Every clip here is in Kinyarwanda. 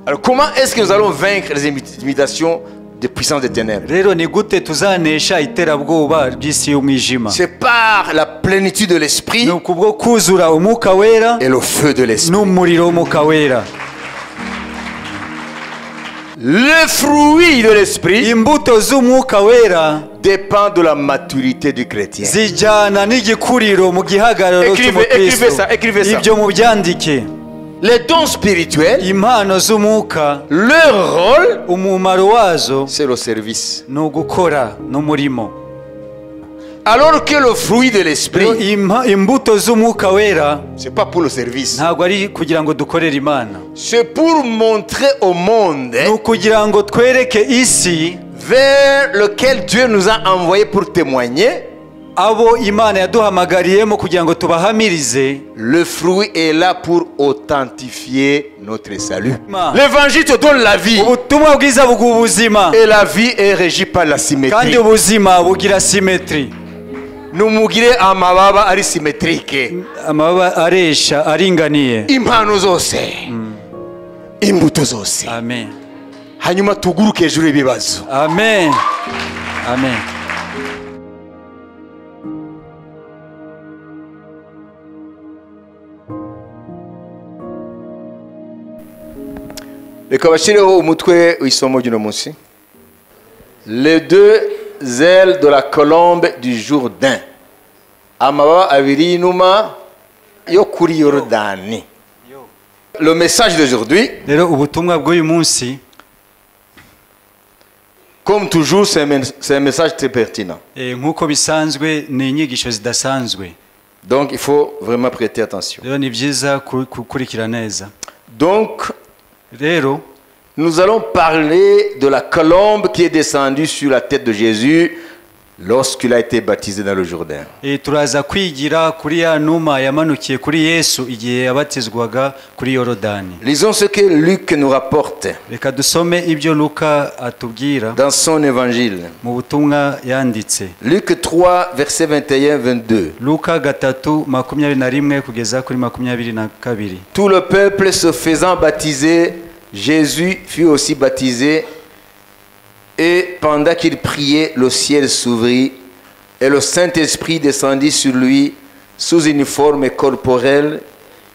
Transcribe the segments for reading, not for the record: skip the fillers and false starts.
Alors comment est-ce que nous allons vaincre les imitations de puissance des ténèbres? C'est par la plénitude de l'esprit et le feu de l'esprit. Le fruit de l'esprit dépend de la maturité du chrétien. Écrivez ça. Les dons spirituels, leur rôle, c'est le service. Alors que le fruit de l'esprit, c'est pas pour le service. C'est pour montrer au monde vers lequel Dieu nous a envoyés pour témoigner. Le fruit est là pour authentifier notre salut. L'évangile te donne la vie. Et la vie est régie par la symétrie. Numugire amababa ari symétrique. Impano zose. Imbuto zose. Amen. Hanyuma tuguruke hejuru y'ibibazo. Amen. Amen. Reka bashireho umutwe w'isomo ry'uno munsi. Les deux ailes de la colombe du Jourdain. Amababa abiri y'inuma yo kuri Yorodani. Le message d'aujourd'hui, comme toujours, c'est un message très pertinent. Donc il faut vraiment prêter attention. Donc nous allons parler de la colombe qui est descendue sur la tête de Jésus lorsqu'il a été baptisé dans le Jourdain. Lisons ce que Luc nous rapporte dans son évangile. Luc 3, versets 21-22. Tout le peuple se faisant baptiser, Jésus fut aussi baptisé. Et pendant qu'il priait, le ciel s'ouvrit et le Saint-Esprit descendit sur lui sous une forme corporelle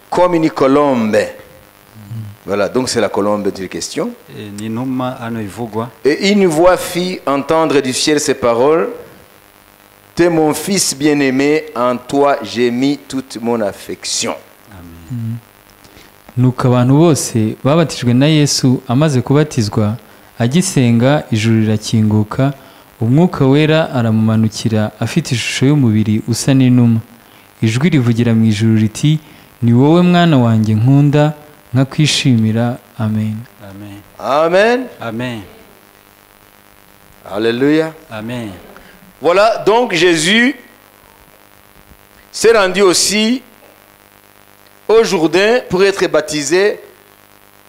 comme une colombe. Voilà, donc c'est la colombe de question. Et une voix fit entendre du ciel ces paroles: T'es mon fils bien-aimé, en toi j'ai mis toute mon affection. Nuko abantu bose babatijwe na Yesu amaze kubatizwa, agisenga ijuru rirakinguka, umwuka wera aramumanukira afite ishusho y'umubiri usa n'inuma. Ijwi rivugira mu ijuru riti: Ni wowe mwana wanjye nkunda, nkakwishimira. Amen. Amen. Amen. Amen. Alléluia. Amen. Voilà, donc Jésus s'est rendu aussi au Jourdain pour être baptisé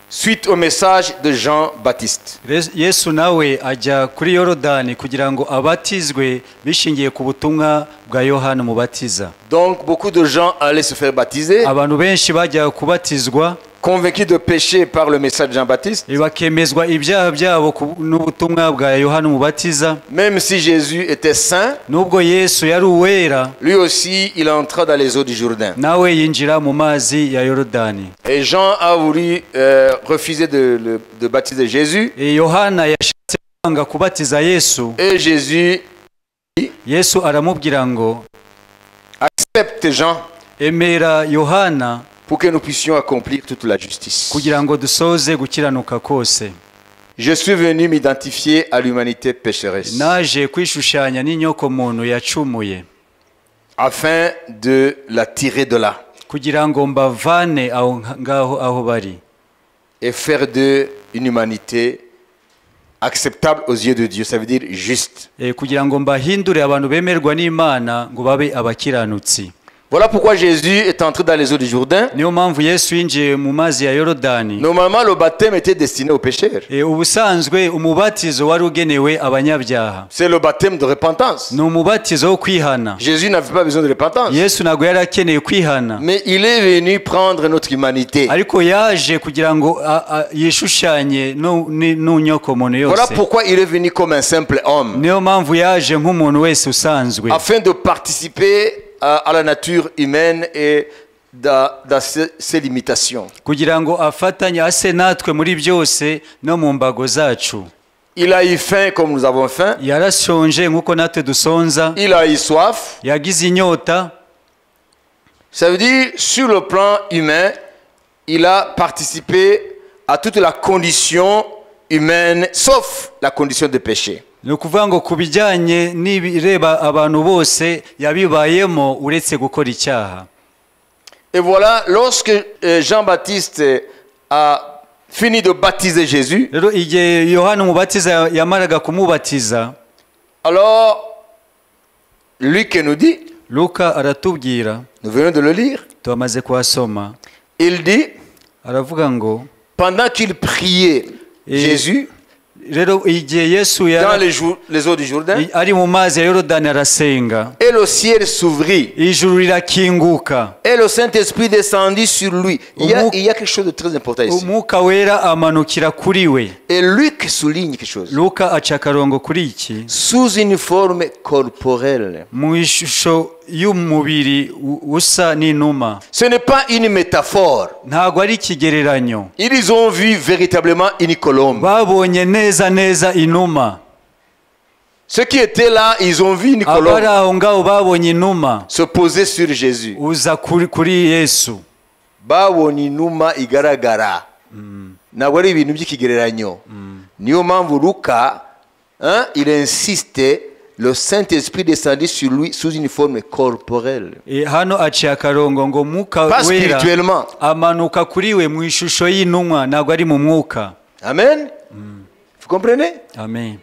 suite au message de Jean-Baptiste. Yesu nawe ajya kuri Yorodani kugira ngo abatizwe bishingiye ku butumwa bwa Yohana Umubatiza. Donc beaucoup de gens allaient se faire baptiser. Abantu benshi bajya kubatizwa, convaincus de péché par le message de Jean-Baptiste. Bakemezwa ibyaha byabo n'ubutumwa bwa Yohana Umubatiza. Même si Jésus était saint, nubwo Yesu yari uwera, lui aussi il entra dans les eaux du Jourdain. Nawe yinjira mu mazi ya Yorodani. Et Jean a voulu refuser de baptiser Jésus. Et Yohana yashatse kwanga kubatiza Yesu. Et Jésus, Yesu aramubwira ngo, accepte Jean, emera Yohana, pour que nous puissions accomplir toute la justice. Je suis venu m'identifier à l'humanité pécheresse, afin de la tirer de là et faire d'eux une humanité acceptable aux yeux de Dieu, ça veut dire Voilà pourquoi Jésus est entré dans les eaux du Jourdain. niyo mpamvu yesu yinjiye mu mazi ya yorodani. Normalement, le baptême était destiné aux pécheurs. Ubusanzwe umubatizo wari ugenewe abanyabyaha. C'est le baptême de repentance. Ni umubatizo wo kwihana. Jésus n'avait pas besoin de repentance. Yesu ntabwo yari akeneye kwihana. Mais il est venu prendre notre humanité. Ariko yaje kugira ngo yishushanye n'unyokomuntu yose. Voilà pourquoi il est venu comme un simple homme. Niyo mpamvu yaje nk'umuntu wese usanzwe. Afin de participer à la nature humaine et dans ses limitations. Kugira ngo afatanye ase natwe muri byose no mu mbago zacu. Il a eu faim comme nous avons faim. Yarashonje nk'uko natwe dusonza. Il a eu soif. Yagize inyota. Ça veut dire, sur le plan humain, il a participé à toute la condition humaine, sauf la condition de péché. Ni ukuvuga ngo ku bijyanye n'ibireba abantu bose yabibayemo uretse gukora icyaha. Et voilà, lorsque Jean-Baptiste a fini de baptiser Jésus, Rero igihe Yohana umubatiza yamaraga kumubatiza, alors Luc nous dit, Luka aratubwira, nous venons de le lire, twamaze kuhasoma, il dit, aravuga ngo pendant qu'il priait Jésus, rero igihe Yesu dans les eaux du Jourdain, ari mu mazi ya Yorodani arasenga, et le ciel s'ouvrit, ijuru rirakinguka, et le Saint-Esprit descendit sur lui. Il y a quelque chose de très important ici. umwuka wera amanukira kuri we. Et Luc souligne quelque chose. Luka aca akarongo kuri iki, Sous une forme corporelle. mu ishusho y'umubiri usa n'inuma. Ce n'est pas une métaphore. Ntabwo ari ikigereranyo. Ils ont vu véritablement une colombe. Babonye neza neza inuma. Ceux qui étaient là, ils ont vu une colombe Abari aho ngaho babonye inuma se poser sur Jésus. uza kuri Yesu. Babonye inuma igaragara. Ntabwo ari ibintu by'ikigereranyo. Niyo mpamvu Luka, il insiste, le Saint-Esprit descendit sur lui sous une forme corporelle. Hano aciye akarongo ngo mwuka Pas wera spirituellement. amanuka kuri we mu ishusho y'intumwa, ntabwo ari mu mwuka. Amen. Vous comprenez? Amen.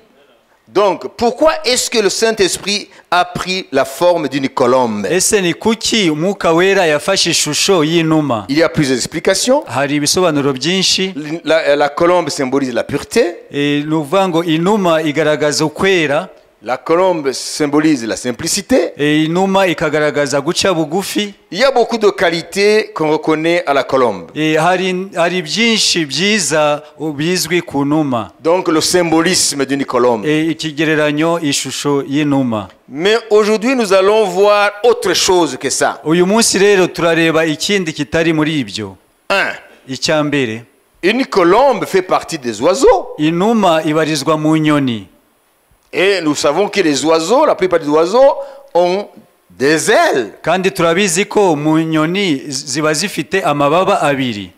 Donc, pourquoi est-ce que le Saint-Esprit a pris la forme d'une colombe? Ese ni kuki umwuka wera yafashe ishusho y'inuma? Il y a plusieurs explications. Hari ibisobanuro byinshi. La colombe symbolise la pureté. Ni ukuvuga ngo inuma igaragaza ukwera. La colombe symbolise la simplicité. Inuma ikagaragaza guca bugufi. Il y a beaucoup de qualités qu'on reconnaît à la colombe. Hari byinshi byiza bizwi ku numa. Donc le symbolisme d'une colombe. Ikigereranyo ishusho y'inuma. Mais aujourd'hui nous allons voir autre chose que ça. Uyu munsi rero turareba ikindi kitari muri ibyo. Icyambere, une colombe fait partie des oiseaux. Inuma ibarizwa mu nyoni. Et nous savons que les oiseaux, la plupart des oiseaux, ont des ailes. Kandi turabizi ko mu nyoni ziba zifite amababa abiri.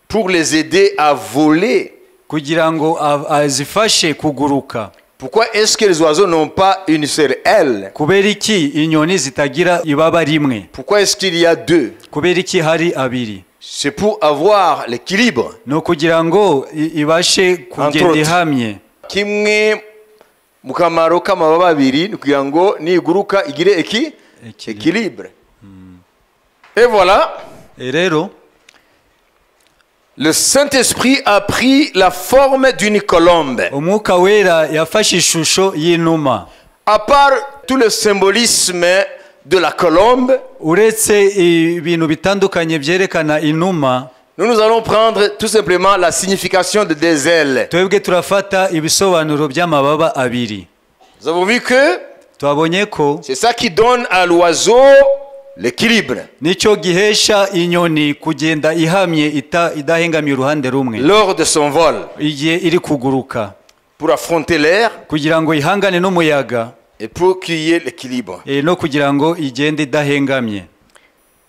Pour les aider à voler. Kugira ngo azifashe kuguruka. Pourquoi est-ce que les oiseaux n'ont pas une seule aile? Kubera iki inyoni zitagira ibaba rimwe? Pourquoi est-ce qu'il y a deux? Kubera iki hari abiri? C'est pour avoir l'équilibre. No kugira ngo ibashe kugenda ihamye. Kimwe mukamaro k'amababa abiri kugira ngo niguruka igire équilibre. Et voilà. Et rero le Saint-Esprit a pris la forme d'une colombe. Umwuka wera yafashe ishusho y'inuma. À part tout le symbolisme de la colombe, uretse ibintu bitandukanye byerekana inuma, nous allons prendre tout simplement la signification de des ailes. Twebwe turafata ibisobanuro by'amababa abiri. Nous avons vu que twabonye ko c'est ça qui donne à l'oiseau l'équilibre. Nicyo gihesha inyoni kugenda ihamye idahengamiye uruhande rumwe. Lors de son vol. Igihe iri kuguruka. Pour affronter l'air. Kugira ngo ihangane n'umuyaga. Et pour qu'il y ait l'équilibre. No kugira ngo igende idahengamye.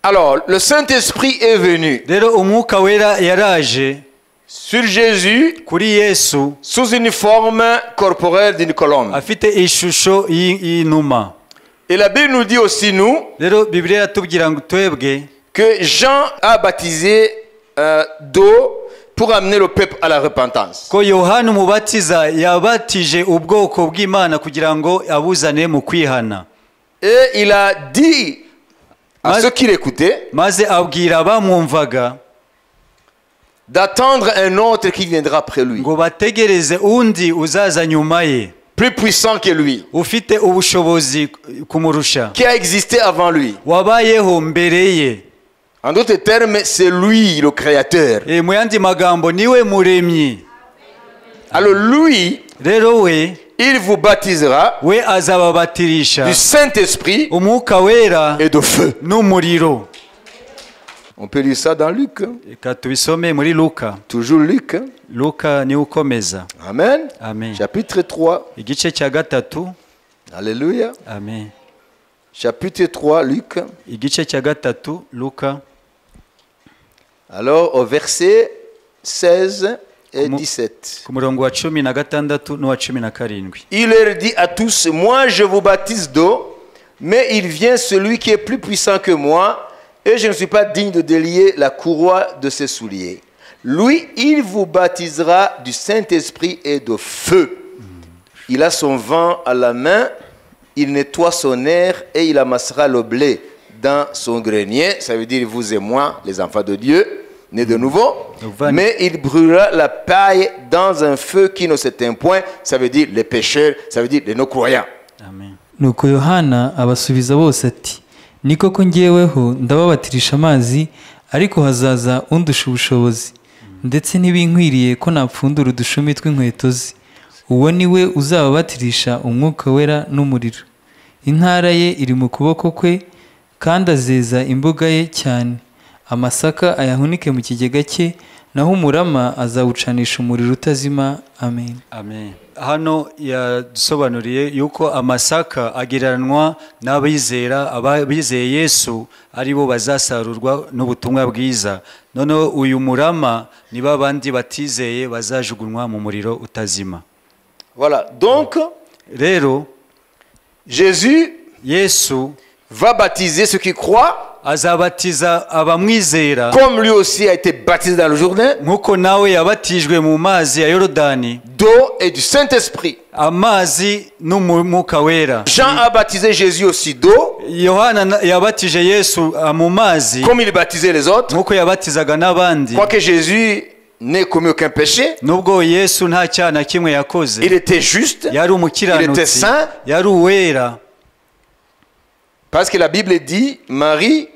Alors, le Saint-Esprit est venu. Rero umwuka wera yaraje sur Jésus kuri Yesu sous une forme corporelle d'une colombe. Afite ishusho y'inuma. Et la Bible nous dit aussi nous rero Bibiliya tubwira ngo twebwe que Jean a baptisé d'eau pour amener le peuple à la repentance. Ko Yohana umubatiza yabatije ubwoko bw'Imana kugira ngo abuzane mu kwihana. Et il a dit à ceux qui l'écoutaient maze abwira abamwumvaga d'attendre un autre qui viendra après lui, ngo bategereze undi uzaza nyuma ye plus puissant que lui, ufite ubushobozi kumurusha qui a existé avant lui. wabayeho mbere ye. En d'autres termes, c'est lui le créateur. Mu yandi magambo niwe muremyi. Alors lui, rero we il vous baptisera we azababatirisha du Saint-Esprit umwuka wera et de feu. n'umuriro. On peut lire ça dans Luc. Reka tubisome muri Luka. Toujours Luc. Luka ni ukomeza. Amen. Amen. Chapitre 3. Igice cya gatatu. Alléluia. Amen. Chapitre 3, Luc. Igice cya gatatu Luka. Alors au verset 16 et 17. Ku murongo wa 16 n'uwa 17. Il leur dit à tous, moi je vous baptise d'eau, mais il vient celui qui est plus puissant que moi, et je ne suis pas digne de délier la courroie de ses souliers. Lui, il vous baptisera du Saint-Esprit et de feu. Il a son vent à la main, il nettoie son air et il amassera le blé dans son grenier. Ça veut dire vous et moi, les enfants de Dieu, nés de nouveau. Mais il brûlera la paille dans un feu qui ne s'éteint point. Ça veut dire les pécheurs, ça veut dire les non-croyants. Amen. nuko Yohana abasubiza bose ati ni koko njyeweho ndababatirisha amazi ariko hazaza undusha ubushobozi ndetse ntibinkwiriye ko napfundura udushumi tw'inkweto ze uwo ni we uzababatirisha umwuka wera n'umuriro intara ye iri mu kuboko kwe kandi azeza imbuga ye cyane amasaka ayahunike mu kigega cye naho umurama azawucanisha umuriro utazima. Amen. Amen. Hano yadusobanuriye yuko amasaka agereranwa n'abizera abizeye Yesu aribo bazasarurwa n'ubutumwa bwiza. Noneho uyu murama ni babandi batizeye bazajugunwa mu muriro utazima. Voilà. Donc, rero Jésus Yesu va baptiser ceux qui croient, azabatiza abamwizera comme lui aussi a été baptisé dans le Jourdain, nkuko nawe yabatijwe mu mazi ya Yorodani d'eau et du Saint-Esprit. amazi n'umwuka wera. Jean a baptisé Jésus aussi d'eau, Yohana yabatije Yesu mu mazi comme il baptisait les autres. nkuko yabatizaga n'abandi. Quoique Jésus n'ait commis aucun péché, Nubwo Yesu nta cyaha na kimwe yakoze, il était juste, yari il était umukiranutsi, saint, yari uwera. parce que la Bible dit, Marie,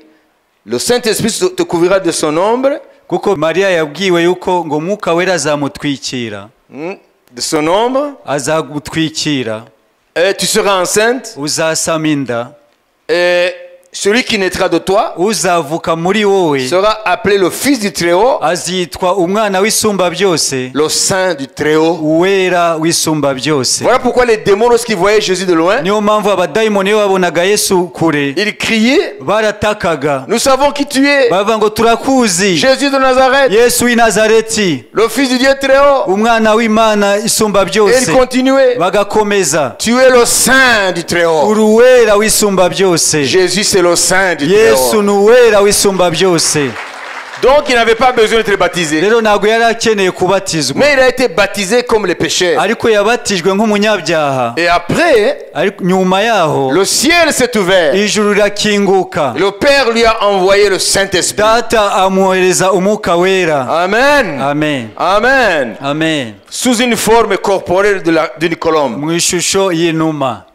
le Saint-Esprit te couvrira de son ombre, Kuko Mariya yabwiwe yuko ngo umwuka wera azamutwikira, de son ombre, azagutwikira, et tu seras enceinte, uzasama inda, et celui qui naîtra de toi uzavuka muri wowe sera appelé le Fils du Très-Haut, azitwa umwana w'isumba byose, le Saint du Très-Haut. uwera w'isumba byose. Voilà pourquoi les démons, lorsqu'ils voyaient Jésus de loin, Niyo mpamvu abadayimoni iyo babonaga Yesu kure ils criaient, baratakaga, nous savons qui tu es, bavuga ngo turakuzi, Jésus de Nazareth, Yesu w'i Nazareti, le Fils du Dieu Très-Haut. umwana w'Imana isumba Et byose. ils continuaient, Bagakomeza, tu es le Saint du Très-Haut. uruwera w'isumba byose. Jésus, c'est le Saint du Yesu Très-Haut. ni uwera w'isumba byose. Donc, il n'avait pas besoin d'être baptisé. Rero ntabwo yari akeneye kubatizwa, Mais il a été baptisé comme les pécheurs. ariko yabatijwe nk'umunyabyaha. Et après, Ariko nyuma yaho le ciel s'est ouvert. ijuru rirakinguka, Le Père lui a envoyé le Saint-Esprit. data amwohereza umwuka wera. Amen. Amen. Amen. Amen. Sous une forme corporelle d'une colombe. Mu ishusho y'inuma.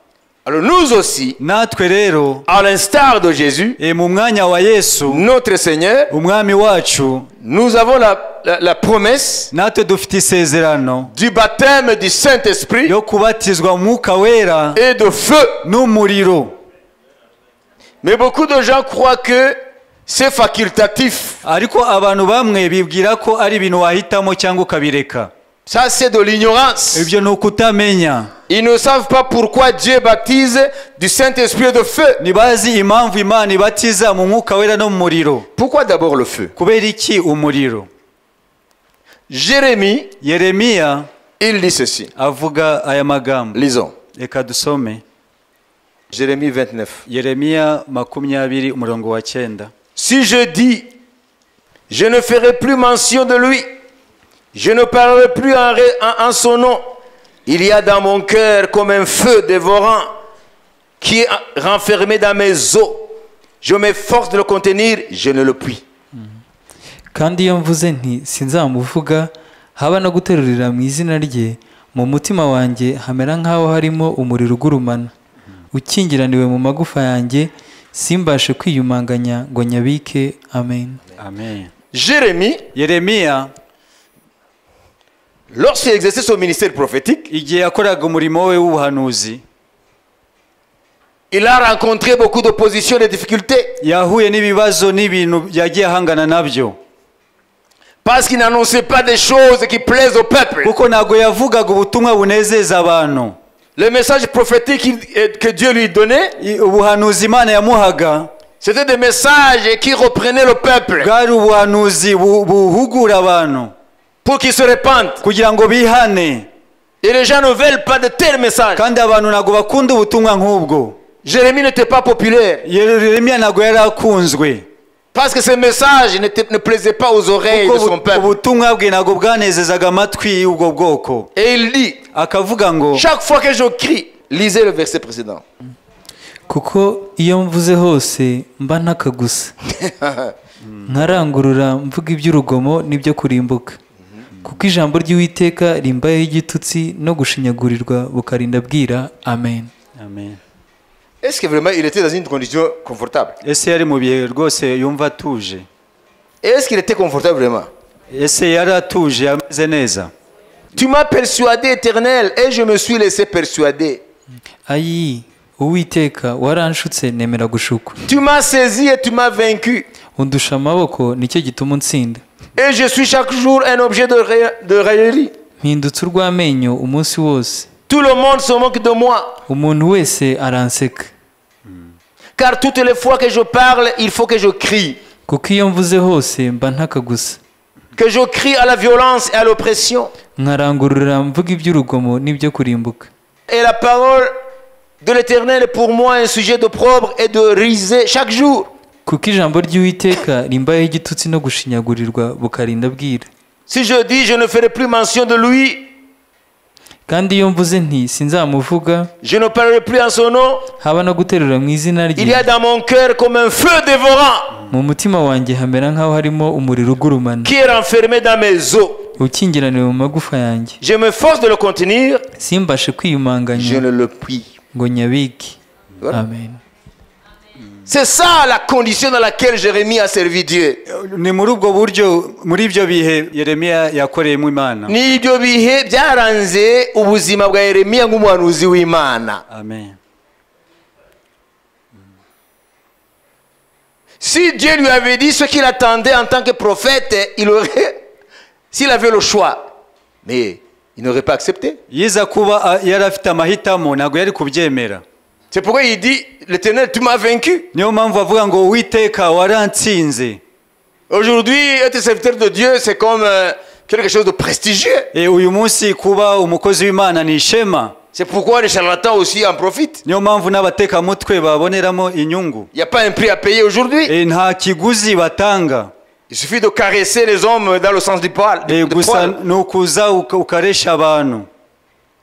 Alors nous aussi, Natwe rero à l'instar de Jésus, mu mwanya wa Yesu notre Seigneur, umwami wacu, nous avons la promesse natwe dufite isezerano du baptême du Saint-Esprit yo kubatizwa umwuka wera et de feu. n'umuriro. Mais beaucoup de gens croient que c'est facultatif. Ariko abantu bamwe bibwira ko ari ibintu wahitamo cyangwa ukabireka. Ça, c'est de l'ignorance. Ibyo ni ukutamenya. Ils ne savent pas pourquoi Dieu baptise du Saint-Esprit et de feu. Ntibazi impamvu Imana ibatiza mu mwuka wera no mu muriro. Pourquoi d'abord le feu? Kubera iki umuriro? Jérémie, Yeremiya il dit ceci. avuga aya magambo. Lisons. Reka dusome. Jérémie 29. Yeremiya 20:9. Si je dis, je ne ferai plus mention de lui, je ne parlerai plus en son nom, il y a dans mon cœur comme un feu dévorant qui est renfermé dans mes os. je m'efforce de le contenir, je ne le puis. kandi iyo mvuze nti sinzamuvuga haba no guterurira mu izina rye mu mutima wanjye hamera nk'aho harimo umuriro ugurumana ukingiraniwe mu magufa yanjye simbashe kwiyumanganya ngo nyabike. Amen. Amen. Jérémie, Yeremiya lorsqu'il exerçait son ministère prophétique, igihe yakoraga umurimo we w'ubuhanuzi il a rencontré beaucoup d'opposition et de difficultés. yahuye n'ibibazo n'ibintu yagiye ahangana nabyo Parce qu'il n'annonçait pas des choses qui plaisent au peuple. kuko ntabwo yavugaga ubutumwa bunezeza abantu. Le message prophétique que Dieu lui donnait, Ubuhanuzi Imana yamuhaga c'était des messages qui reprenaient le peuple bwari ubuhanuzi buhugura abantu pour qu'ils se répandent. kugira ngo bihane, Et les gens ne veulent pas de tels messages. kandi abantu ntabwo bakunda ubutumwa nk'ubwo. Jérémie n'était pas populaire Yeremiya ntabwo yari akunzwe parce que ces messages ne plaisaient pas aux oreilles de son peuple. ubutumwa bwe ntabwo bwanezezaga amatwi y'ubwo bwoko. Et il dit, Akavuga ngo chaque fois que je crie, lisez le verset précédent. kuko iyo mvuze hose mba ntaka gusa nkarangurura mvuga iby'urugomo n'ibyo kurimbuka kuko ijambo ry'Uwiteka rimbayeho igitutsi no gushinyagurirwa bukarinda bwira. Amen. Amen. Est-ce que vraiment il était dans une condition confortable? Ese yari mu bihe rwose yumva atuje? Est-ce qu'il était confortable vraiment? Ese yari atuje ameze neza? Tu m'as persuadé, Éternel, et je me suis laissé persuader. Ayi Uwiteka waranshutse nemera gushukwa, Tu m'as saisi et tu m'as vaincu. undusha amaboko nicyo gituma unsinda, Et je suis chaque jour un objet de raillerie. mpindutse urw'amenyo umunsi wose, Tout le monde se moque de moi. umuntu wese aranseka. Car toutes les fois que je parle, il faut que je crie. kuko iyo mvuze hose mba ntaka gusa, Que je crie à la violence et à l'oppression. nkarangurura mvuga iby'urugomo n'ibyo kurimbuka. Et la parole de l'Éternel est pour moi un sujet d'opprobre et de risée chaque jour. kuko ijambo ry'Uwiteka rimbayeho igitutsi no gushinyagurirwa bukarinda bwira. Si je dis je ne ferai plus mention de lui, kandi iyo mvuze nti sinzamuvuga je ne parlerai plus en son nom, haba no guterura mu izina il y a rye, dans mon cœur comme un feu dévorant mu mutima wanjye hamera nk'aho harimo umuriro ugurumana qui est renfermé dans mes os. ukingiraniwe mu magufa yanjye, Je me force de le contenir, simbashe je kwiyumanganya ne le puis. ngo nyabike. Voilà. Amen. C'est ça la condition dans laquelle Jérémie a servi Dieu. Ni muri ubwo buryo, muri ibyo bihe Yeremiya yakoreyemo Imana. Ni ibyo bihe byaranze ubuzima bwa Yeremiya nk'umuhanuzi w'Imana. Amen. Si Dieu lui avait dit ce qu'il attendait en tant que prophète, il aurait, s'il avait le choix, mais il n'aurait pas accepté. Yiza kuba yari afite amahitamo ntabwo yari kubyemera. C'est pourquoi il dit, l'Éternel, tu m'as vaincu. Niyo mpamvu avuga ngo Uwiteka warantsinze. Aujourd'hui, être serviteur de Dieu, c'est comme quelque chose de prestigieux. Uyu munsi kuba umukozi w'Imana ni ishema. C'est pourquoi les charlatans aussi en profitent. Niyo mpamvu n'abatekamutwe baboneramo inyungu. Il n'y a pas un prix à payer aujourd'hui. Nta kiguzi batanga. Il suffit de caresser les hommes dans le sens du poil. Gusa ni ukuza ukaresha abantu.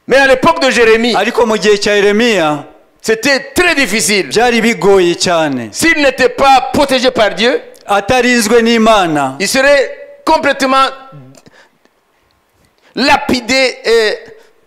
Mais à l'époque de Jérémie, Ariko mu gihe cya Yeremiya c'était très difficile. byari bigoye cyane. S'il n'était pas protégé par Dieu, Atarinzwe n'Imana il serait complètement lapidé et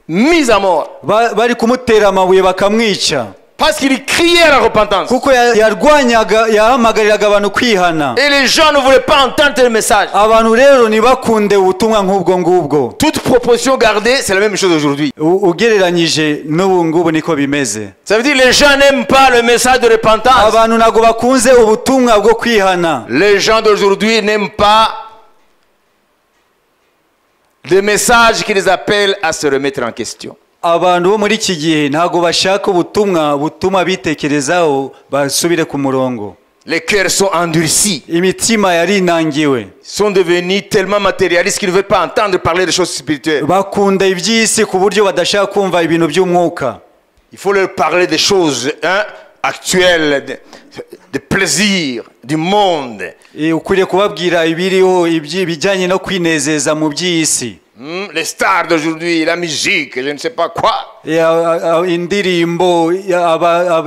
mis à mort. bari kumutera amabuye bakamwica. Parce qu'il criait à la repentance. Kuko yarwanyaga, yahamagariraga abantu kwihana. Et les gens ne voulaient pas entendre le message. Abantu rero ntibakunde ubutumwa nk'ubwo ngubwo. Toute proportion gardée, c'est la même chose aujourd'hui. Ugereranyije n'ubu ngubu niko bimeze. Ça veut dire que les gens n'aiment pas le message de repentance. Abantu ntabwo bakunze ubutumwa bwo kwihana. Les gens d'aujourd'hui n'aiment pas des messages qui les appellent à se remettre en question. Abantu bo muri iki gihe ntabwo bashaka ubutumwa butuma bitekerezaho basubire ku murongo. Les cœurs sont endurcis. Imitima yarinangiwe. Ils sont devenus tellement matérialistes qu'ils ne veulent pas entendre parler des choses spirituelles. Bakunda iby'isi ku buryo badashaka kumva ibintu by'umwuka. Il faut leur parler des choses actuelles, de plaisir, du monde. Ukwiriye kubabwira ibiriho ibijyanye no kwinezeza mu by'isi. Les stars d'aujourd'hui, la musique, je ne sais pas quoi. indirimbo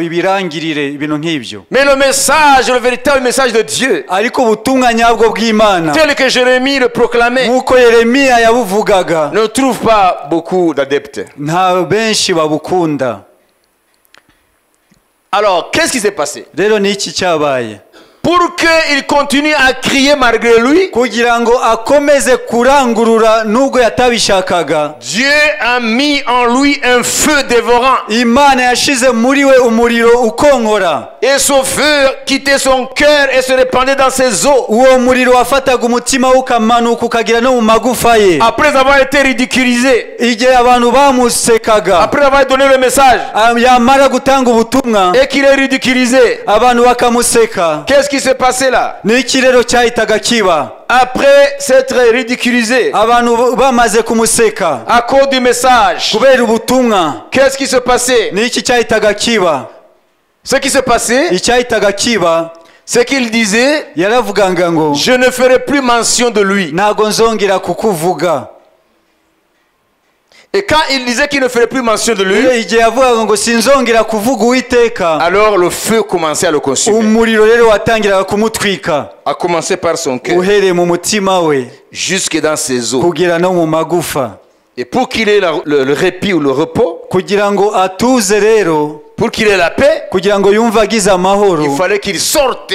ibirangirire ibintu nk'ibyo. Mais le message, le véritable message de Dieu, ariko ubutumwa nyabwo bw'Imana tel que Jérémie le proclamait, nk'uko Yeremiya yabuvugaga ne trouve pas beaucoup d'adeptes. nta benshi babukunda. Alors, qu'est-ce qui s'est passé? Rero ni iki cyabaye? Pour qu'il continue à crier malgré lui, kugira ngo akomeze kurangurura nubwo yatabishakaga, Dieu a mis en lui un feu dévorant. Imana yashize muri we umuriro ukonkora. Et ce feu quittait son cœur et se répandait dans ses os. Uwo muriro wafataga umutima ukamanuka ukagira no mu magufa ye. Après avoir été ridiculisé, igihe abantu bamusekaga, après avoir donné le message, yamara gutanga ubutumwa et qu'il est ridiculisé, abantu bakamuseka, qu'est-ce qui s'est passé là? ni iki rero cyahitaga kiba? Après s'être ridiculisé, abantu bamaze kumuseka à cause du message, kubera ubutumwa, qu'est-ce qui se passait? ni iki cyahitaga kiba? Ce qui se passait, icyahitaga kiba, c'est qu'il disait, yaravuganga ngo je ne ferai plus mention de lui. ntago nzongera kukuvuga. Et quand il disait qu'il ne ferait plus mention de lui, igihe yavugaga ngo sinzongera kuvuga Uwiteka, alors le feu commençait à le consumer. umuriro rero watangiraga kumutwika, A commencer par son cœur, uhereye mu mutima we jusque dans ses os. kugera no mu magufa. Et pour qu'il ait le répit ou le repos, kugira ngo atuze rero, pour qu'il ait la paix, kugira ngo yumve agize amahoro, il fallait qu'il sorte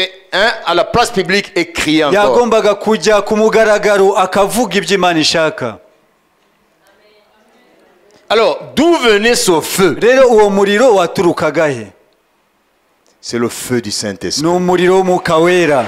à la place publique et crier encore. yagombaga kujya ku mugaragaro akavuga ibyo Imana ishaka. Alors, d'où venait ce feu? Rero uwo muriro waturukaga he? C'est le feu du Saint-Esprit. ni umuriro w'Umwuka Wera.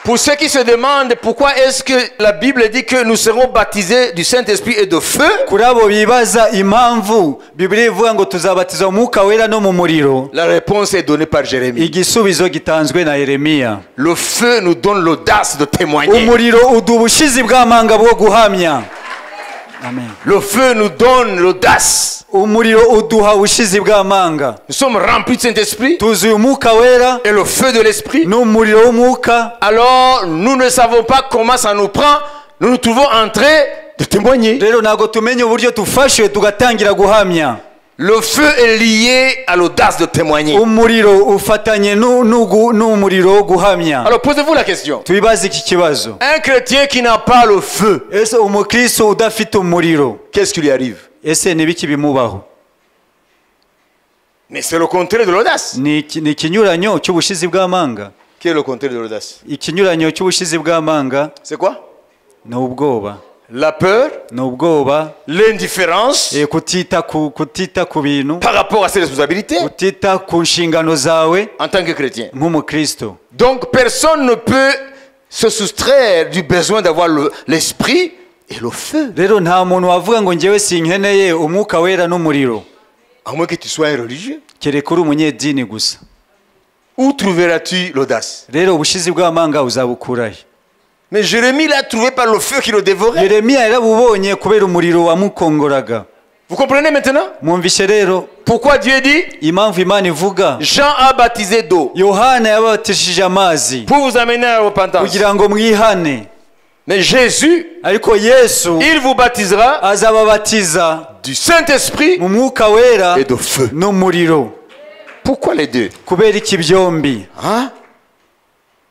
Pour ceux qui se demandent pourquoi est-ce que la Bible dit que nous serons baptisés du Saint-Esprit et de feu, kuri abo bibaza impamvu Bibiliya ivuga ngo tuzabatizwa mu Mwuka Wera no mu muriro, la réponse est donnée par Jérémie. igisubizo gitanzwe na Yeremiya. Le feu nous donne l'audace de témoigner. umuriro uduha ubushizi bw'amanga bwo guhamya. Amen. Le feu nous donne l'audace. umuriro uduha ubushizi bw'amanga. Nous sommes remplis de Saint-Esprit tuzuye Umwuka Wera et le feu de l'Esprit. n'umuriro w'Umwuka. Alors, nous ne savons pas comment ça nous prend. Nous nous trouvons en train de témoigner. rero ntabwo tumenye uburyo tufashwe tugatangira guhamya. Le feu est lié à l'audace de témoigner. umuriro ufatanye n'umuriro wo guhamya. Alors, posez-vous la question. tubibaze iki kibazo. Un chrétien qui n'a pas le feu, ese umukristo udafite umuriro, qu'est-ce qui lui arrive? ese ni biki bimubaho? Mais c'est le contraire de l'audace. ni ikinyuranyo cy'ubushizi bw'amanga. Qui est le contraire de l'audace? ikinyuranyo cy'ubushizi bw'amanga C'est quoi? ni ubwoba. La peur, ni ubwoba, l'indifférence kutita ku bintu, par rapport à ses responsabilités kutita ku nshingano zawe en tant que chrétien. nk'umukristo. Donc personne ne peut se soustraire du besoin d'avoir l'esprit et le feu. rero nta muntu wavuga ngo njyewe sinkeneye Umwuka Wera n'umuriro, À moins que tu sois un religieux. kereka uri umunyedini gusa. Où trouveras-tu l'audace? rero ubushizi bw'amanga uzabukurahe? Mais Jérémie l'a trouvé par le feu qui le dévorait. Yeremiya yarabubonye kubera umuriro wamukongoraga. Vous comprenez maintenant? mwumvishe rero Pourquoi Dieu dit impamvu Imana ivuga Jean a baptisé d'eau Yohana yabatishije amazi pour vous amener à la repentance. kugira ngo mwihane, Mais Jésus, ariko Yesu il vous baptisera azababatiza du Saint-Esprit mu Mwuka Wera et de feu. n'umuriro. Pourquoi les deux? kubera iki byombi? Hein?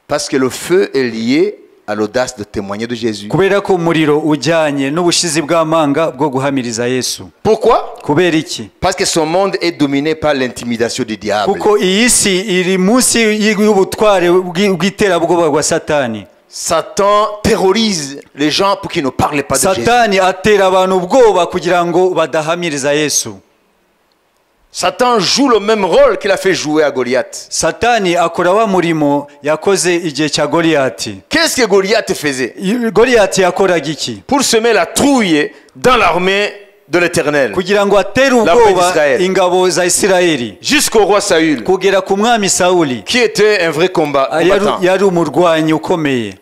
Parce que le feu est lié à l'audace de témoigner de Jésus. kubera ko umuriro ujyanye n'ubushizi bw'amanga bwo guhamiriza Yesu. Pourquoi? kubera iki? Parce que son monde est dominé par l'intimidation du diable. kuko iyi si iri munsi y'ubutware bw'iterabwoba bwa Satani. Satan terrorise les gens pour qu'ils ne parlent pas de Jésus. Satani atera abantu ubwoba kugira ngo badahamiriza Yesu. Satan joue le même rôle qu'il a fait jouer à Goliath. Satani akora wa murimo yakoze igihe cya Goliyati. Qu'est-ce que Goliath faisait? Goliyati yakoraga iki? Pour semer la trouille dans l'armée de l'Éternel, kugira ngo atere ubwoba ingabo za Isirayeli, jusqu'au roi Saül, kugera ku mwami Sawuli, qui était un vrai combattant. yari umurwanyi ukomeye.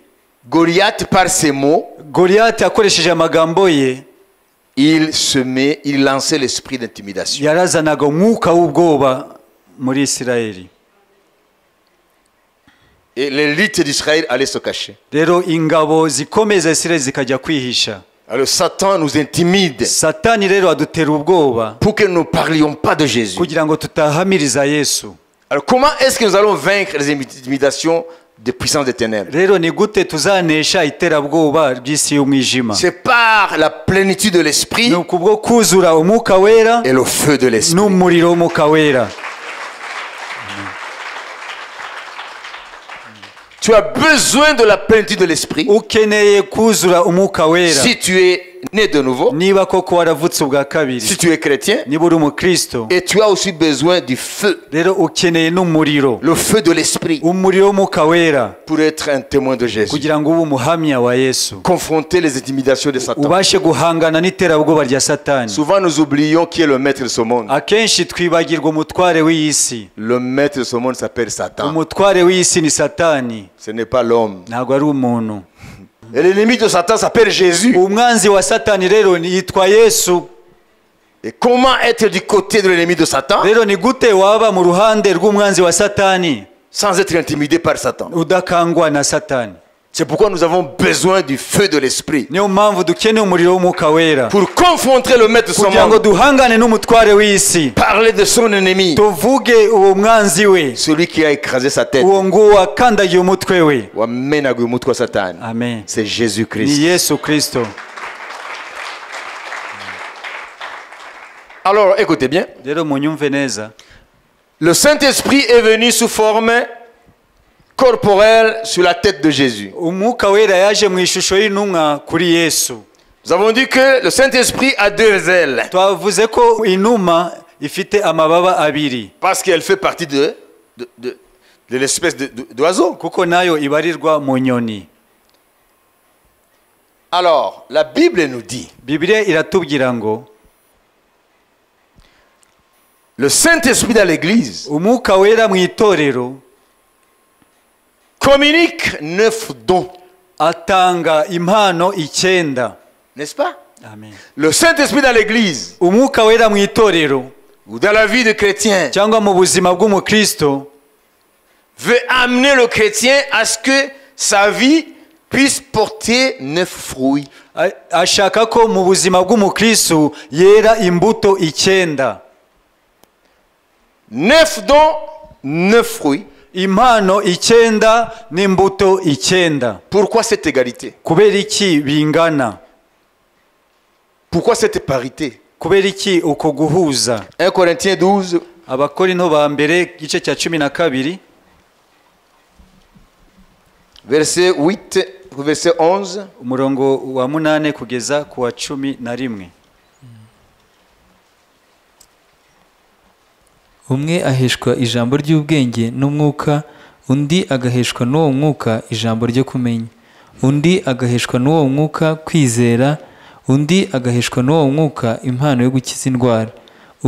Goliath, par ses mots, Goliyati akoresheje amagambo ye, il lançait l'esprit d'intimidation. yarazanaga umwuka w'ubwoba muri Isirayeli. Et l'élite d'Israël allait se cacher. rero ingabo zikomeye za Isirayeli zikajya kwihisha. Alors Satan nous intimide Satani rero adutera ubwoba pour que nous ne parlions pas de Jésus. kugira ngo tutahamiriza Yesu. Alors comment est-ce que nous allons vaincre les intimidations des puissances des ténèbres? Rero ni gute tuzanesha iterabwoba ry'isi y'umwijima? C'est par la plénitude de l'esprit Ni ukubwo kuzura umwuka wera et le feu de l'esprit. n'umuriro w'umwuka wera. Tu as besoin de la plénitude de l'esprit Ukeneye kuzura umwuka wera si tu es né de nouveau, niba koko waravutse ubwa kabiri, si tu es chrétien, niba uri umukristo. et tu as aussi besoin du feu, Rero ukeneye n'umuriro, le feu de l'esprit, umuriro w'umwuka wera, pour être un témoin de Jésus. kugira ngo ube umuhamya wa Yesu, Confronter les intimidations de Satan. ubashe guhangana n'iterabwoba rya Satani. Souvent nous oublions qui est le maître de ce monde. Akenshi twibagirwa umutware w'iyi si. Le maître de ce monde s'appelle Satan. Umutware w'iyi si ni Satani, Ce n'est pas l'homme. ntabwo ari umuntu. Et l'ennemi de Satan s'appelle Jésus. Umwanzi wa Satani rero yitwa Yesu. Et comment être du côté de l'ennemi de Satan Rero ni gute waba mu ruhande rw'umwanzi wa Satani sans être intimidé par Satan? udakangwa na Satani? C'est pourquoi nous avons besoin du feu de l'esprit Niyo mpamvu dukeneye umuriro w'umwuka wera pour confronter le maître de ce kugira ngo monde, duhangane n'umutware w'isi, parler de son ennemi, tuvuge uwo mwanzi we, celui qui a écrasé sa tête. uwo nguwo wakandagiye umutwe we. Wamenaguye umutwe wa Satani. Amen. C'est Ni Jésus-Christ. Yesu Kristo. Alors écoutez bien, Rero munyumve neza, le Saint-Esprit est venu sous forme corporelle sur la tête de Jésus. umwuka wera yaje mu ishusho y'intumwa kuri Yesu. Nous avons dit que le Saint-Esprit a deux ailes Twavuze ko inuma ifite amababa abiri parce qu'elle fait partie de l'espèce d'oiseau. kuko nayo ibarirwa mu nyoni. Alors, la Bible nous dit, Bibiliya iratubwira ngo le Saint-Esprit dans l'Église umwuka wera mu itorero communique 9 dons, atanga impano 9. n'est-ce pas? Amen. Le Saint-Esprit dans l'Église Umwuka wera mu itorero ou dans la vie de chrétien cyangwa mu buzima bw'umukristo veut amener le chrétien à ce que sa vie puisse porter 9 fruits. ashaka ko mu buzima bw'umukristo yera imbuto 9. 9 dons, 9 fruits. Impano 9 n'imbuto 9. Pourquoi cette égalité? Kubera iki bingana? Pourquoi cette parité? Kubera iki uko guhuza? 1 Corinthiens 12, Abakorinto ba mbere gice cya 12 verset 8, verset 11. umurongo wa 8 kugeza ku wa 11. umwe aheshwa ijambo ry'ubwenge n'umwuka, undi agaheshwa n'uwo mwuka ijambo ryo kumenya, undi agaheshwa n'uwo mwuka kwizera, undi agaheshwa n'uwo mwuka impano yo gukiza indwara,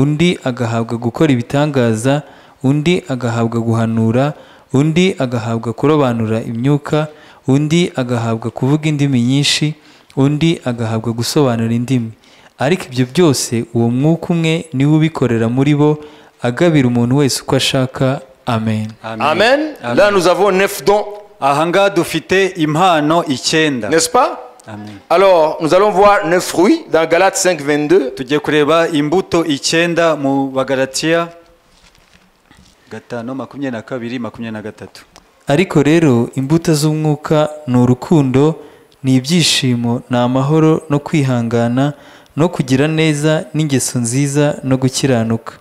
undi agahabwa gukora ibitangaza, undi agahabwa guhanura, undi agahabwa kurobanura imyuka, undi agahabwa kuvuga indimi nyinshi, undi agahabwa gusobanura indimi. Ariko ibyo byose uwo mwuka umwe niwe ubikorera muri bo, agabira umuntu wese uko ashaka. Amen. Amen. Là, nous avons 9 dons, Ahanga dufite impano 9. n'est-ce pas? Amen. Alors, nous allons voir 9 fruits dans Galates 5, 22. Tugiye kureba imbuto 9 mu Bagalatiya 5:22-23. Ariko rero imbuto z'umwuka ni urukundo, ni ibyishimo, ni amahoro no kwihangana no kugira neza n'ingeso nziza no gukiranuka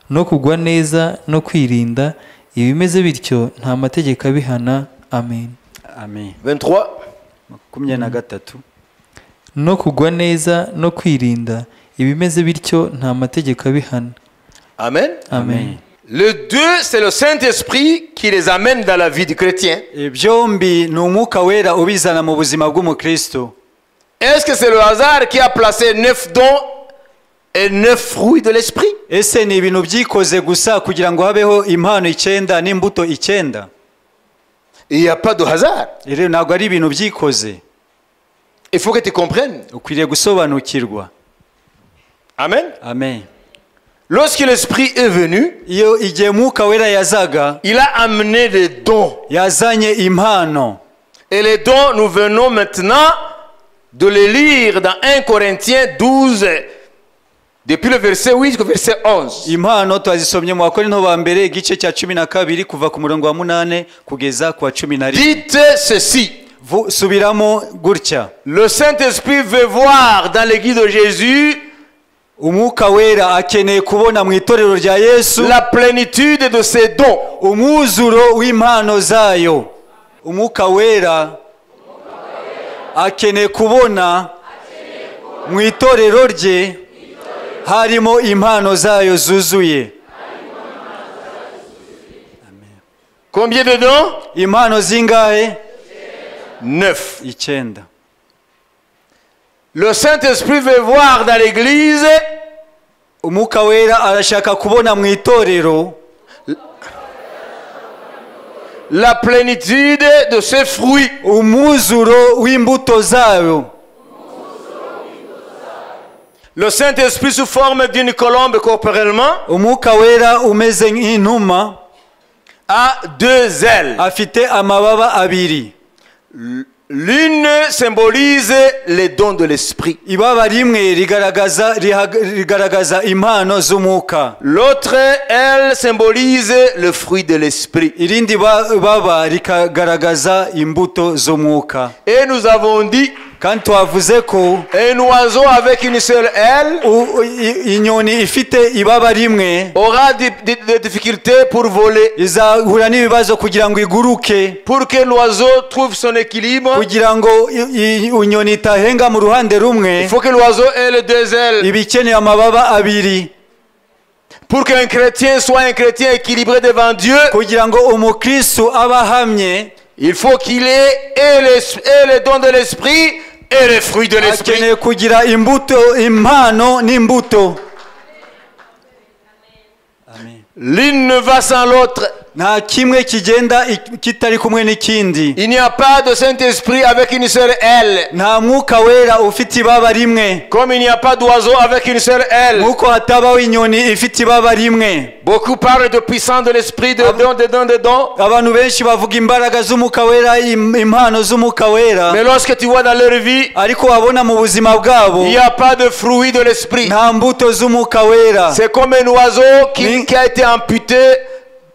no kugwa neza no kwirinda. Ibimeze bityo nta mategeko abihana. Amen. Amen. 23. 23. No kugwa neza no kwirinda. Ibimeze bityo nta mategeko abihana. Amen. Amen. Le 2, c'est le Saint-Esprit qui les amène dans la vie du chrétien. Byombi ni umwuka wera ubizana mu buzima bw'umukristo. Est-ce que c'est le hasard qui a placé 9 dons et 9 fruits de l'esprit? Ese ni ibintu byikoze gusa kugira ngo habeho impano 9 n'imbuto 9? Il n'y a pas de hasard. Rero ntabwo ari ibintu byikoze. Il faut que tu comprennes. Ukwiriye gusobanukirwa. Amen. Amen. Lorsque l'Esprit est venu, iyo igihe Mwuka Wera yazaga il a amené des dons. yazanye impano. Et les dons, nous venons maintenant de les lire dans 1 Corinthiens 12, depuis le verset 8 jusqu'au verset 11. Impano twazisomye mu Bakorinto ba mbere igice cya 12 kuva ku murongo wa 8 kugeza ku wa 11. Dites ceci. Subiramo gutya. Le Saint-Esprit veut voir dans l'église de Jésus Umwuka Wera akeneye kubona mu itorero rya Yesu la plénitude de ses dons. umwuzuro w'impano zayo. Umwuka Wera akeneye kubona mu itorero rye harimo impano zayo zuzuye. Combien de dons? Impano zingahe? 9. 9. Le Saint-Esprit veut voir dans l'église Umwuka Wera arashaka kubona mu itorero la plénitude de ses fruits. umwuzuro w'imbuto zayo. Le Saint-Esprit sous forme d'une colombe corporellement Umwuka Wera umeze nk'inuma a 2 ailes. afite amababa abiri. L'une symbolise les dons de l'Esprit. Ibaba rimwe rigaragaza impano z'umwuka. L'autre, elle symbolise le fruit de l'Esprit. Irindi baba rikagaragaza imbuto z'umwuka. Et nous avons dit kandi twavuze ko un oiseau avec une seule aile inyoni ifite ibaba rimwe aura des difficultés pour voler. izahura n'ibibazo kugira ngo iguruke. Pour que l'oiseau trouve son équilibre, kugira ngo inyoni itahenga mu ruhande rumwe, il faut que l'oiseau ait les 2 ailes. iba ikeneye amababa abiri. Pour qu'un chrétien soit un chrétien équilibré devant Dieu, kugira ngo umukristo aba ahamye, il faut qu'il ait les dons de l'Esprit et les fruits de l'Esprit. akeneye kugira imbuto, impano n'imbuto. Amen. L'une ne va sans l'autre. Nta kimwe kigenda kitari kumwe n'ikindi. Il n'y a pas de Saint-Esprit avec une seule aile. Nta Mwuka Wera ufite ibaba rimwe. Comme il n'y a pas d'oiseau avec une seule aile. Nkuko hatabaho inyoni ifite ibaba rimwe. Beaucoup parlent de puissance de l'Esprit, de dons. Abantu benshi bavuga imbaraga z'Umwuka Wera, impano z'Umwuka Wera. Mais lorsque tu vois dans leur vie, ariko wabona mu buzima bwabo il n'y a pas de fruit de l'Esprit. nta mbuto z'Umwuka Wera. C'est comme un oiseau qui a été amputé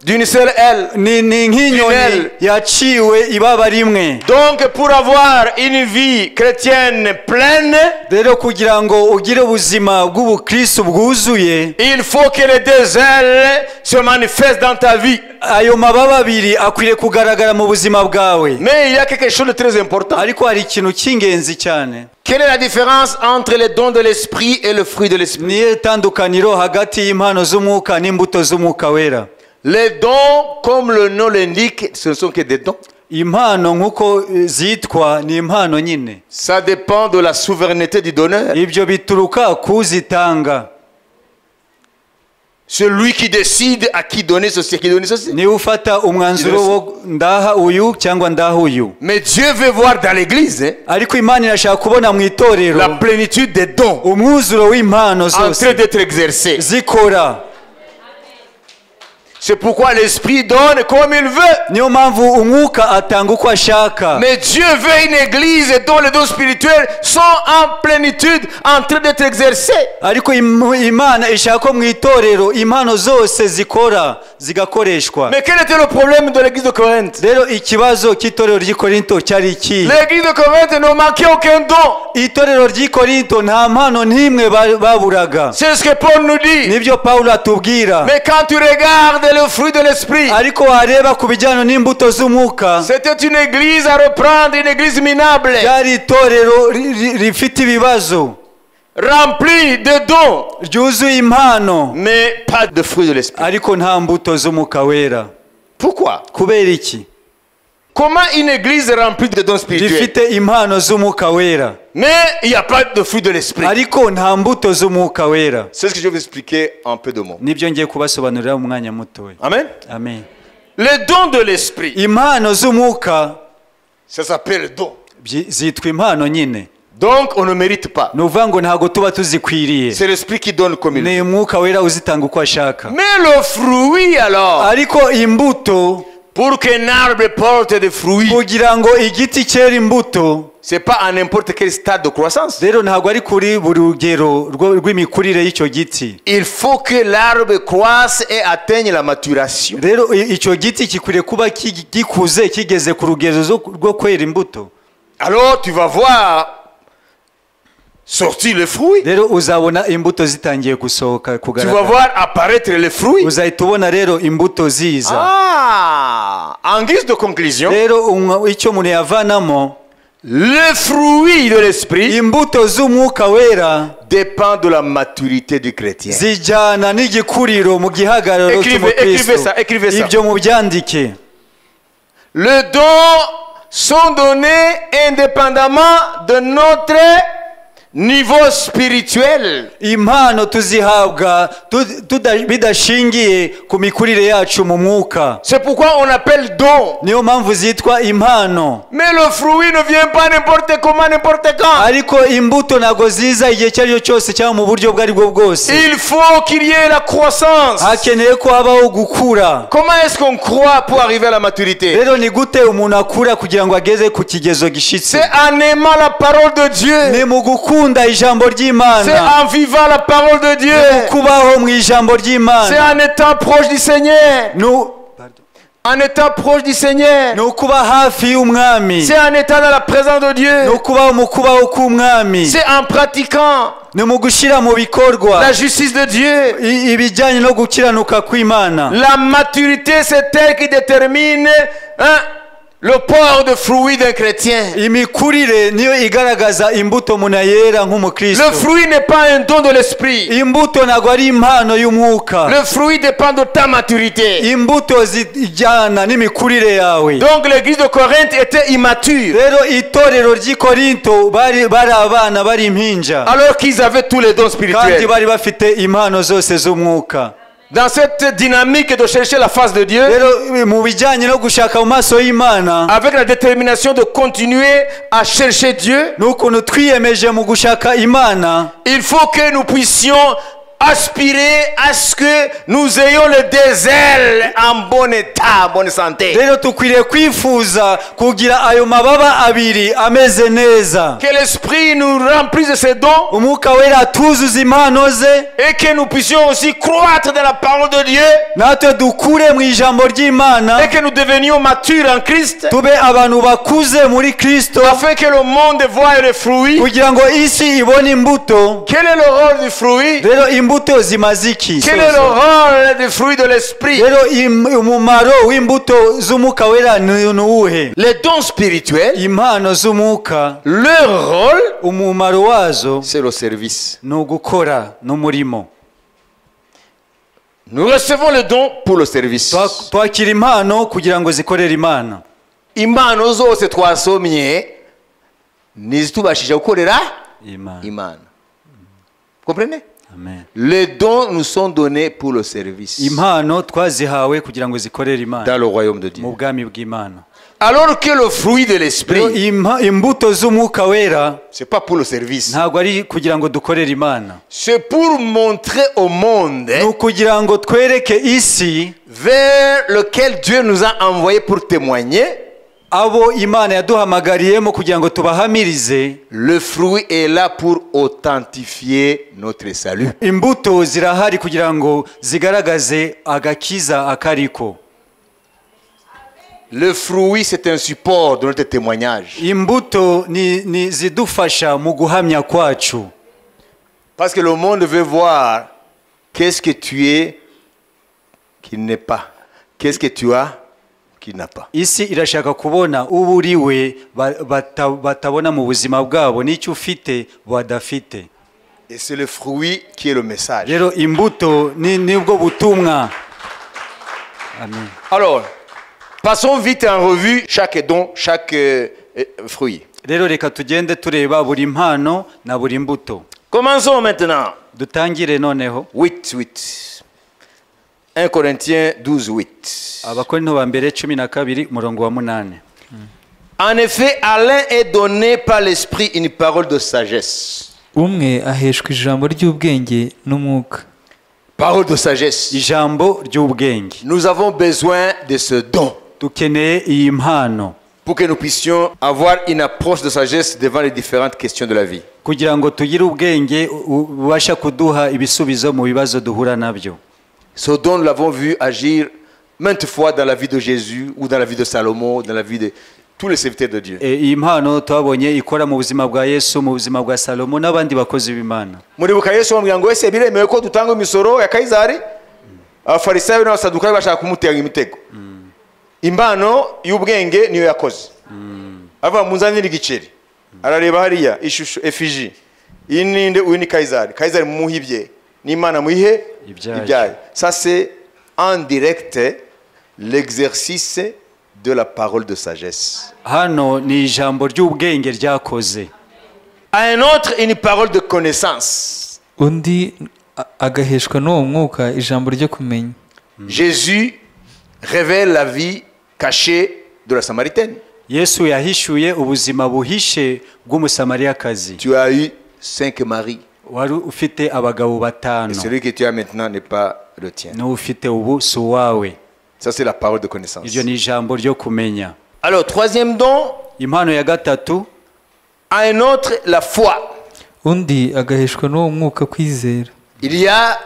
d'une seule aile. ni nk'inyoni yaciwe ibaba rimwe. Donc pour avoir une vie chrétienne pleine, rero kugira ngo ugire ubuzima bw'ubukristo bwuzuye, il faut que les 2 ailes se manifestent dans ta vie. ayo mababa abiri akwiriye kugaragara mu buzima bwawe. Mais il y a quelque chose de très important. ariko hari ikintu cy'ingenzi cyane. Quelle est la différence entre les dons de l'Esprit et le fruit de l'Esprit? niyo tandukaniro hagati y'impano z'Umwuka n'imbuto z'Umwuka Wera? Les dons, comme le nom l'indique, ce ne sont que des dons. Impano nkuko zitwa ni impano nyine. Ça dépend de la souveraineté du donneur. Ibyo bituruka kuzitanga. Celui qui décide à qui donner ceci, à qui donner ceci. Ni ufata umwanzuro wo ndaha uyu cyangwa ndaha uyu. Mais Dieu veut voir dans l'église ariko Imana irashaka kubona mu itorero la plénitude des dons umwuzuro w'impano en train zose d'être exercés. zikora. C'est pourquoi l'Esprit donne comme il veut. Niyo mpamvu umwuka atanga uko ashaka. Mais Dieu veut une église dont les dons spirituels sont en plénitude, en train d'être exercés. ariko Imana ishaka ko mu itorero impano zose zikora zigakoreshwa. Mais quel était le problème de l'église de Corinthe? Rero ikibazo cy'itorero ry'i Korinto cyari iki? L'église de Corinthe ne manquait aucun don. Itorero ry'i Korinto nta mpano n'imwe baburaga. C'est ce que Paul nous dit. Nibyo Pawulo atubwira. Mais quand tu regardes le fruit de l'Esprit, ariko wareba ku bijyanye n'imbuto z'umwuka, c'était une église à reprendre, une église minable, ryari itorero rifite ibibazo, remplie de dons, ryuzuye impano, mais pas de fruit de l'Esprit. ariko nta mbuto z'Umwuka Wera. Pourquoi? Kubera iki? Comment une église remplie de dons spirituels, rifite impano z'Umwuka Wera, mais il n'y a pas de fruit de l'Esprit? ariko nta mbuto z'Umwuka Wera? C'est ce que je vais vous expliquer en peu de mots. Nibyo ngiye kubasobanurira mu mwanya mutoya. Amen. Amen. Les dons de l'Esprit, impano z'Umwuka ça s'appelle don. zitwa impano nyine. Donc on ne mérite pas. ni ukuvuga ngo ntabwo tuba tuzikwiriye, C'est l'esprit qui donne comme il ni veut. umwuka wera uzitanga uko ashaka. Mais le fruit alors, ariko imbuto, pour qu'un arbre porte des fruits, kugira ngo igiti cyera imbuto, c'est pas à n'importe quel stade de croissance. rero ntabwo ari kuri buri rugero rw'imikurire y'icyo giti. Il faut que l'arbre croisse et atteigne la maturation. rero icyo giti gikwiriye kuba gikuze kigeze ku rugero rwo kwera imbuto. Alors tu vas voir sortir les fruits. rero uzabona imbuto zitangiye gusohoka Tu vas kugaragara, voir apparaître les fruits. uzahita ubona rero imbuto ziza. En guise de conclusion, rero icyo umuntu yavanamo, le fruit de l'esprit imbuto z'umwuka wera dépend de la maturité du chrétien. zijyana n'igikuriro mu gihagararo cy'umukristo. écrivez ça. ibyo mubyandike. Les dons sont donnés indépendamment de notre niveau spirituel. impano tuzihabwa bidashingiye ku mikurire yacu mu mwuka. C'est pourquoi on appelle don. niyo mpamvu zitwa impano. Mais le fruit ne vient pas n'importe comment, n'importe quand. ariko imbuto ntabwo ziza igihe icyo ari cyo cyose cyangwa mu buryo ubwo ari bwo bwose. Il faut qu'il y ait la croissance. hakeneye ko habaho gukura. Comment est-ce qu'on croit pour arriver à la maturité? rero ni gute umuntu akura kugira ngo ageze ku kigezo gishitse? C'est en aimant la parole de Dieu. ni mu gukunda ijambo C'est ry'Imana, en vivant la parole de Dieu. kubaho mu ijambo C'est ry'Imana, en étant proche du Seigneur. En étant proche du Seigneur. ni ukuba hafi y'umwami, C'est en étant dans la présence de ni Dieu. ukubaho mu kubaho k'umwami, C'est en pratiquant ni mu gushyira mu bikorwa la justice de Dieu. ibijyanye no gukiranuka kw'Imana. La maturité, c'est elle qui détermine le port de fruits d'un chrétien. imikurire niyo igaragaza imbuto umuntu yera nk'umukristo. Le fruit n'est pas un don de l'esprit. imbuto ntabwo ari impano y'umwuka. Le fruit dépend de ta maturité. imbuto zijyana n'imikurire yawe. Donc l'église de Corinthe était immature. rero itorero ry'i Korinto bari abana, bari impinja, Alors qu'ils avaient tous les dons kandi spirituels. bari bafite impano zose z'umwuka. Dans cette dynamique de chercher la face de Dieu, rero mu bijyanye no gushaka mu maso y'Imana, avec la détermination de continuer à chercher Dieu, n'ukuntu twiyemeje mu gushaka Imana, il faut que nous puissions aspirer à ce que nous ayons le désert en bon état, en bonne santé. rero tukwiriye kwifuza kugira ayo mababa abiri ameze neza. Que l'esprit nous remplisse de ses dons umwuka wera atuzuza impano ze, et que nous puissions aussi croître dans la parole de Dieu natwe dukure mu ijambo ry'Imana, et que nous devenions matures en Christ tube abantu bakuze muri Kristo, afin que le monde voie les fruits. kugira ngo isi ibone imbuto. Quel est le rôle du fruit? rero imbuto zimaze iki? Quel est le rôle du fruit de l'esprit? rero umumaro w'imbuto z'umwuka wera ni uwuhe? Les dons spirituels, impano z'umwuka, leur rôle, umumaro wazo c'est le service. ni ugukora n'umurimo. Nous recevons le don pour le service. twakira impano kugira ngo zikorere Imana. Impano zose twasomye ntizitubashije gukorera Imana. Imana. Comprenez? Amen. Les dons nous sont donnés pour le service impano twazihawe kugira ngo zikorere Imana dans le royaume de Dieu. mu bwami bw'Imana. Alors que le fruit de Rero l'esprit, imbuto z'umwuka wera c'est pas pour le service. ntabwo ari kugira ngo dukorere Imana, C'est pour montrer au monde ni ukugira ngo twereke isi vers lequel Dieu nous a envoyés pour témoigner. abo Imana yaduhamagariyemo kugira ngo tubahamirize. Le fruit est là pour authentifier notre salut. imbuto zirahari kugira ngo zigaragaze agakiza akariko. Le fruit, c'est un support de notre témoignage. imbuto ni zidufasha mu guhamya kwacu, Parce que le monde veut voir qu'est-ce que tu es qui n'est pas. Qu'est-ce que tu as qui n'a pas. isi irashaka kubona uba uri we batabona mu buzima bwabo, n'icyo ufite badafite. Et c'est le fruit qui est le message. rero imbuto nibwo butumwa. Amen. Alors, passons vite en revue chaque don, chaque fruit. rero reka tugende tureba buri mpano na buri mbuto. Commençons maintenant. dutangire noneho 8. 1 Corinthiens 12, 8. Abakorinto ba mbere 12 umurongo wa 8. En effet, à l'un est donné par l'Esprit une parole de sagesse. umwe aheshwa ijambo ry'ubwenge n'umwuka. Parole de sagesse. ijambo ry'ubwenge. Nous avons besoin de ce don dukeneye iyi mpano pour que nous puissions avoir une approche de sagesse devant les différentes questions de la vie. kugira ngo tugire ubwenge bubasha kuduha ibisubizo mu bibazo duhura nabyo. Ce don, nous l'avons vu agir maintes fois dans la vie de Jésus ou dans la vie de Salomon, dans la vie de tous les serviteurs de Dieu. iyi mpano twabonye ikora mu buzima bwa Yesu, mu buzima bwa Salomo n'abandi bakozi b'Imana. Muribuka Yesu bamubwira ngo ese biremewe ko dutanga imisoro ya Kayizari? Abafarisayo n'abasadukayo bashaka kumutera imitego. Impano y'ubwenge niyo yakoze. Ava munzanira igiceri. Arareba hariya ishusho efiji. Iyi ninde uyu ni Kayizari. Kayizari mumuhibye. N'Imana muyihe ibyaye. Ça c'est en direct l'exercice de la parole de sagesse. Hano ni ijambo ry'ubwenge ryakoze. À un autre une parole de connaissance. Undi agaheshwa n'uwo mwuka ijambo ryo kumenya. Jésus révèle la vie cachée de la Samaritaine. Yesu yahishuye ubuzima buhishe bw'umusamariyakazi. Tu as eu 5 maris. Wari ufite abagabo batanu. Et celui que tu as maintenant n'est pas le tien. N'ufite ubu si uwawe. Ça c'est la parole de connaissance. Iryo ni ijambo ryo kumenya. Alors troisième don, impano ya gatatu, à un autre la foi. Undi agaheshwa n'uwo mwuka kwizera. Il y a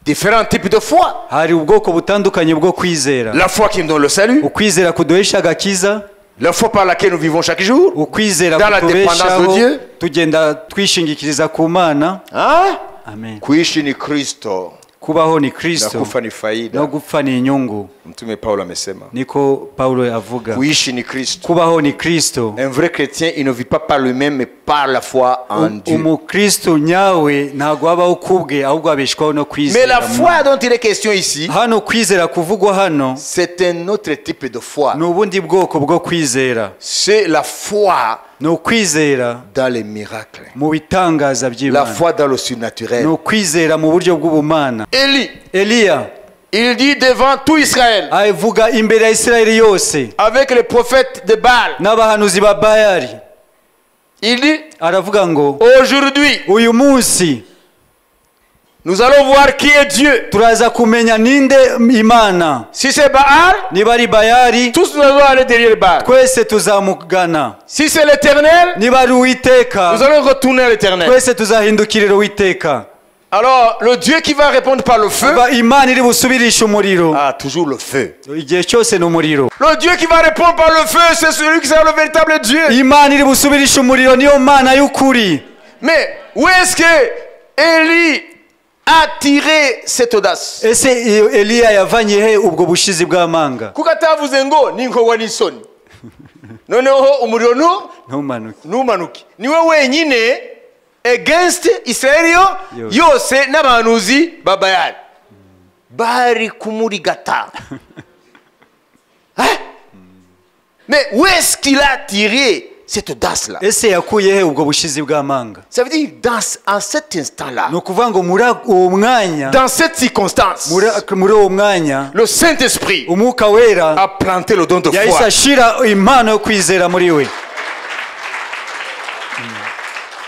différents types de foi. hari ubwoko butandukanye bwo kwizera. La foi qui nous donne le salut. Ukwizera kuduhesha agakiza. La foi par laquelle nous vivons chaque jour. Ukwizera dans la dépendance de Dieu. Tugenda twishingikiriza ku Mana. Hein? Amen. Kuishi ni Kristo. Kubaho ni Na Kristo. kufa ni faida. No gupfa ni inyungu. Mtume Paulo amesema. Niko Paulo avuga. Kuishi ni Kristo. Kubaho ni Kristo. Un vrai chrétien, il ne vit pas par lui-même mais par la foi en Dieu. Umukristo nyawe ntago abaho kubwe ahubwo abeshwaho no kwizera. Mais la foi dont il est question ici, hano kwizera kuvugwa hano, c'est un autre type de foi. ni ubundi bwoko bwo kwizera. C'est la foi ni ukwizera dans les miracles. mu bitangaza La by'Imana. foi dans le ni surnaturel. ukwizera mu buryo bw'ubumana. Élie, Eliya il dit devant tout Israël, avuga imbere ya Isirayeli yose avec les prophètes de Baal, n'abahanuzi ba Bayali, il dit, aravuga ngo aujourd'hui, uyu munsi nous allons voir qui est Dieu. turaza kumenya ninde Imana. Si c'est Baal, niba ari Bayali, tous nous allons aller derrière Baal. twese tuzamugana. Si c'est l'Éternel, niba ari Uwiteka, nous allons retourner à l'Éternel. twese tuzahindukirira Uwiteka. Alors, le Dieu qui va répondre par le feu, Imana iri busubirisha umuriro, toujours le feu. igihe cyose ni umuriro. Le Dieu qui va répondre par le feu, c'est celui qui sert le véritable Dieu. Imana iri busubirisha umuriro niyo Mana y'ukuri. Mais où est-ce que Élie a tiré cette audace? Ese Eliya yavanye he ubwo bushizi bw'amanga? Kuko atavuze ngo ninkorwa n'isoni. Noneho umuriro Ntumanuke. numanuke. Niwe wenyine against Israel yose n'abahanuzi ba Bayali. Bari kumurigata. Hein? Mais où est-ce qu'il a tiré cette audace-là? Ese yakuye he ubwo bushizi bw'amanga? Ça veut dire en cet instant-là, Ni ukuvuga ngo muri uwo mwanya, dans cette circonstance, muri uwo mwanya le Saint-Esprit umwuka wera a planté le don de yahise foi. ashira impano yo kwizera muri we.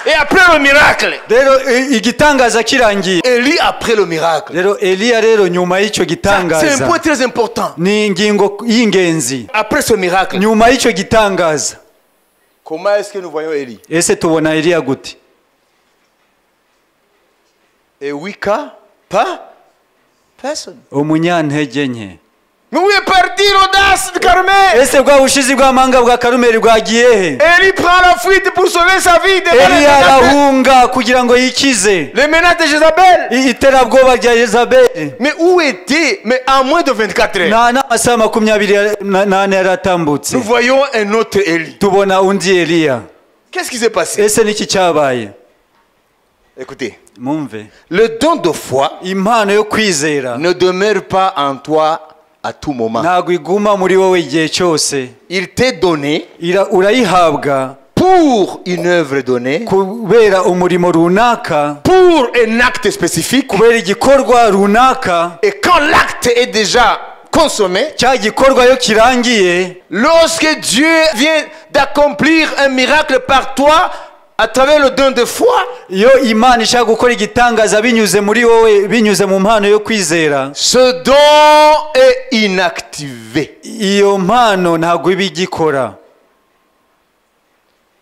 Et après le miracle, Rero igitangaza kirangiye, Élie après le miracle. rero Eliya rero nyuma y'icyo C'est un gitangaza point très important. ni ingingo y'ingenzi. Après ce miracle, Nyuma y'icyo gitangaza, comment est-ce que nous voyons Élie? ese tubona Eliya gute? Et Wika, pas personne. Umunyantege nke. Mais où est parti l'audace de Carmel? Ese bwa bushizi bw'amanga bwa Karumeli bwagiye he? Élie prend la fuite pour sauver sa vie devant les Eliya menaces arahunga kugira ngo yikize les menaces de Jézabel. iterabwoba rya Yezabeli. Mais où était? Mais en moins de 24 heures, nta n'amasaha 28 yaratambutse, nous voyons un autre Élie. tubona undi Eliya. Qu'est-ce qui s'est passé? Ese niki cyabaye? Écoutez, Mumve, le don de foi impano yo kwizera ne demeure pas en toi à tout moment. ntabwo iguma muri wowe igihe cyose. Il t'est donné Urayihabwa pour une œuvre donnée, kubera umurimo runaka, pour un acte spécifique. kubera igikorwa runaka. Et quand l'acte est déjà consommé, cya gikorwa iyo kirangiye, lorsque Dieu vient d'accomplir un miracle par toi à travers le don de foi, iyo Imana ishaka gukora igitangaza binyuze muri wowe, binyuze mu mpano yo kwizera, ce don est inactivé. iyo mpano ntabwo iba igikora.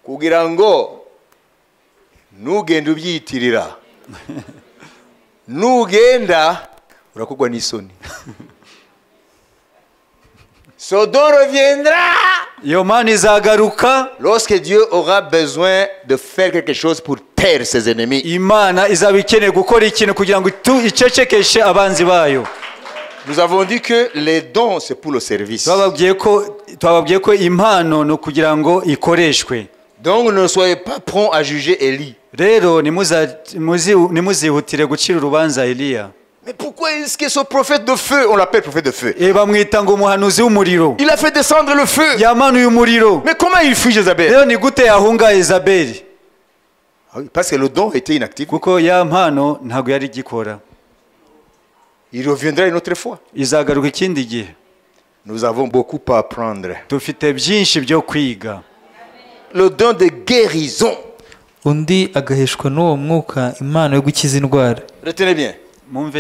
Kugira ngo nugenda ubyitirira, nugenda urakugwa n'isoni. Ce don reviendra iyo mpano izagaruka lorsque Dieu aura besoin de faire quelque chose pour taire ses ennemis. Imana izaba ikeneye gukora ikintu kugira ngo icecekeshe abanzi bayo. Nous avons dit que les dons c'est pour le service. twababwiye ko impano no kugira ngo ikoreshwe. Donc ne soyez pas prompt à juger Élie. Rero nimuzihutire gucira urubanza Eliya. Mais pourquoi est-ce que ce prophète de feu, on l'appelle prophète de feu? Bamwita ngo umuhanuzi w'umuriro. Il a fait descendre le feu. Yamanuye umuriro. Mais comment il fuit Jézabel? Rero ni gute yahunga Yezabeli? Ah oui, parce que le don était inactif. Kuko ya mpano ntago yari gikora. Il reviendra une autre fois. Izagaruka ikindi gihe. Nous avons beaucoup à apprendre. Dufite byinshi byo kwiga. Le don de guérison. undi agaheshwa n'uwo mwuka impano yo gukiza indwara. Retenez bien.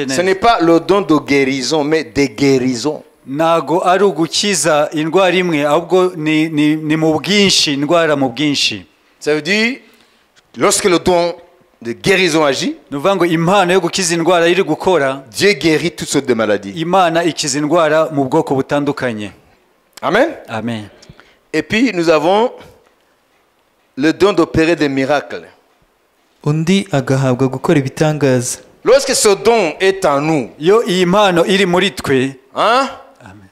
Ce n'est pas le don de guérison, mais de guérison. Nago ari ugukiza indwara imwe, ahubwo ni mu bwinshi, indwara mu bwinshi. Ça veut dire, lorsque le don de guérison agit, nuvango impano yo gukiza indwara iri gukora, Dieu guérit toutes sortes de maladies. Imana ikiza indwara mu bwoko butandukanye. Amen. Amen. Et puis nous avons le don d'opérer des miracles. undi agahabwa gukora ibitangaza. Lorsque ce don est en nous, yo iyi mpano iri muri twe, hein? Amen.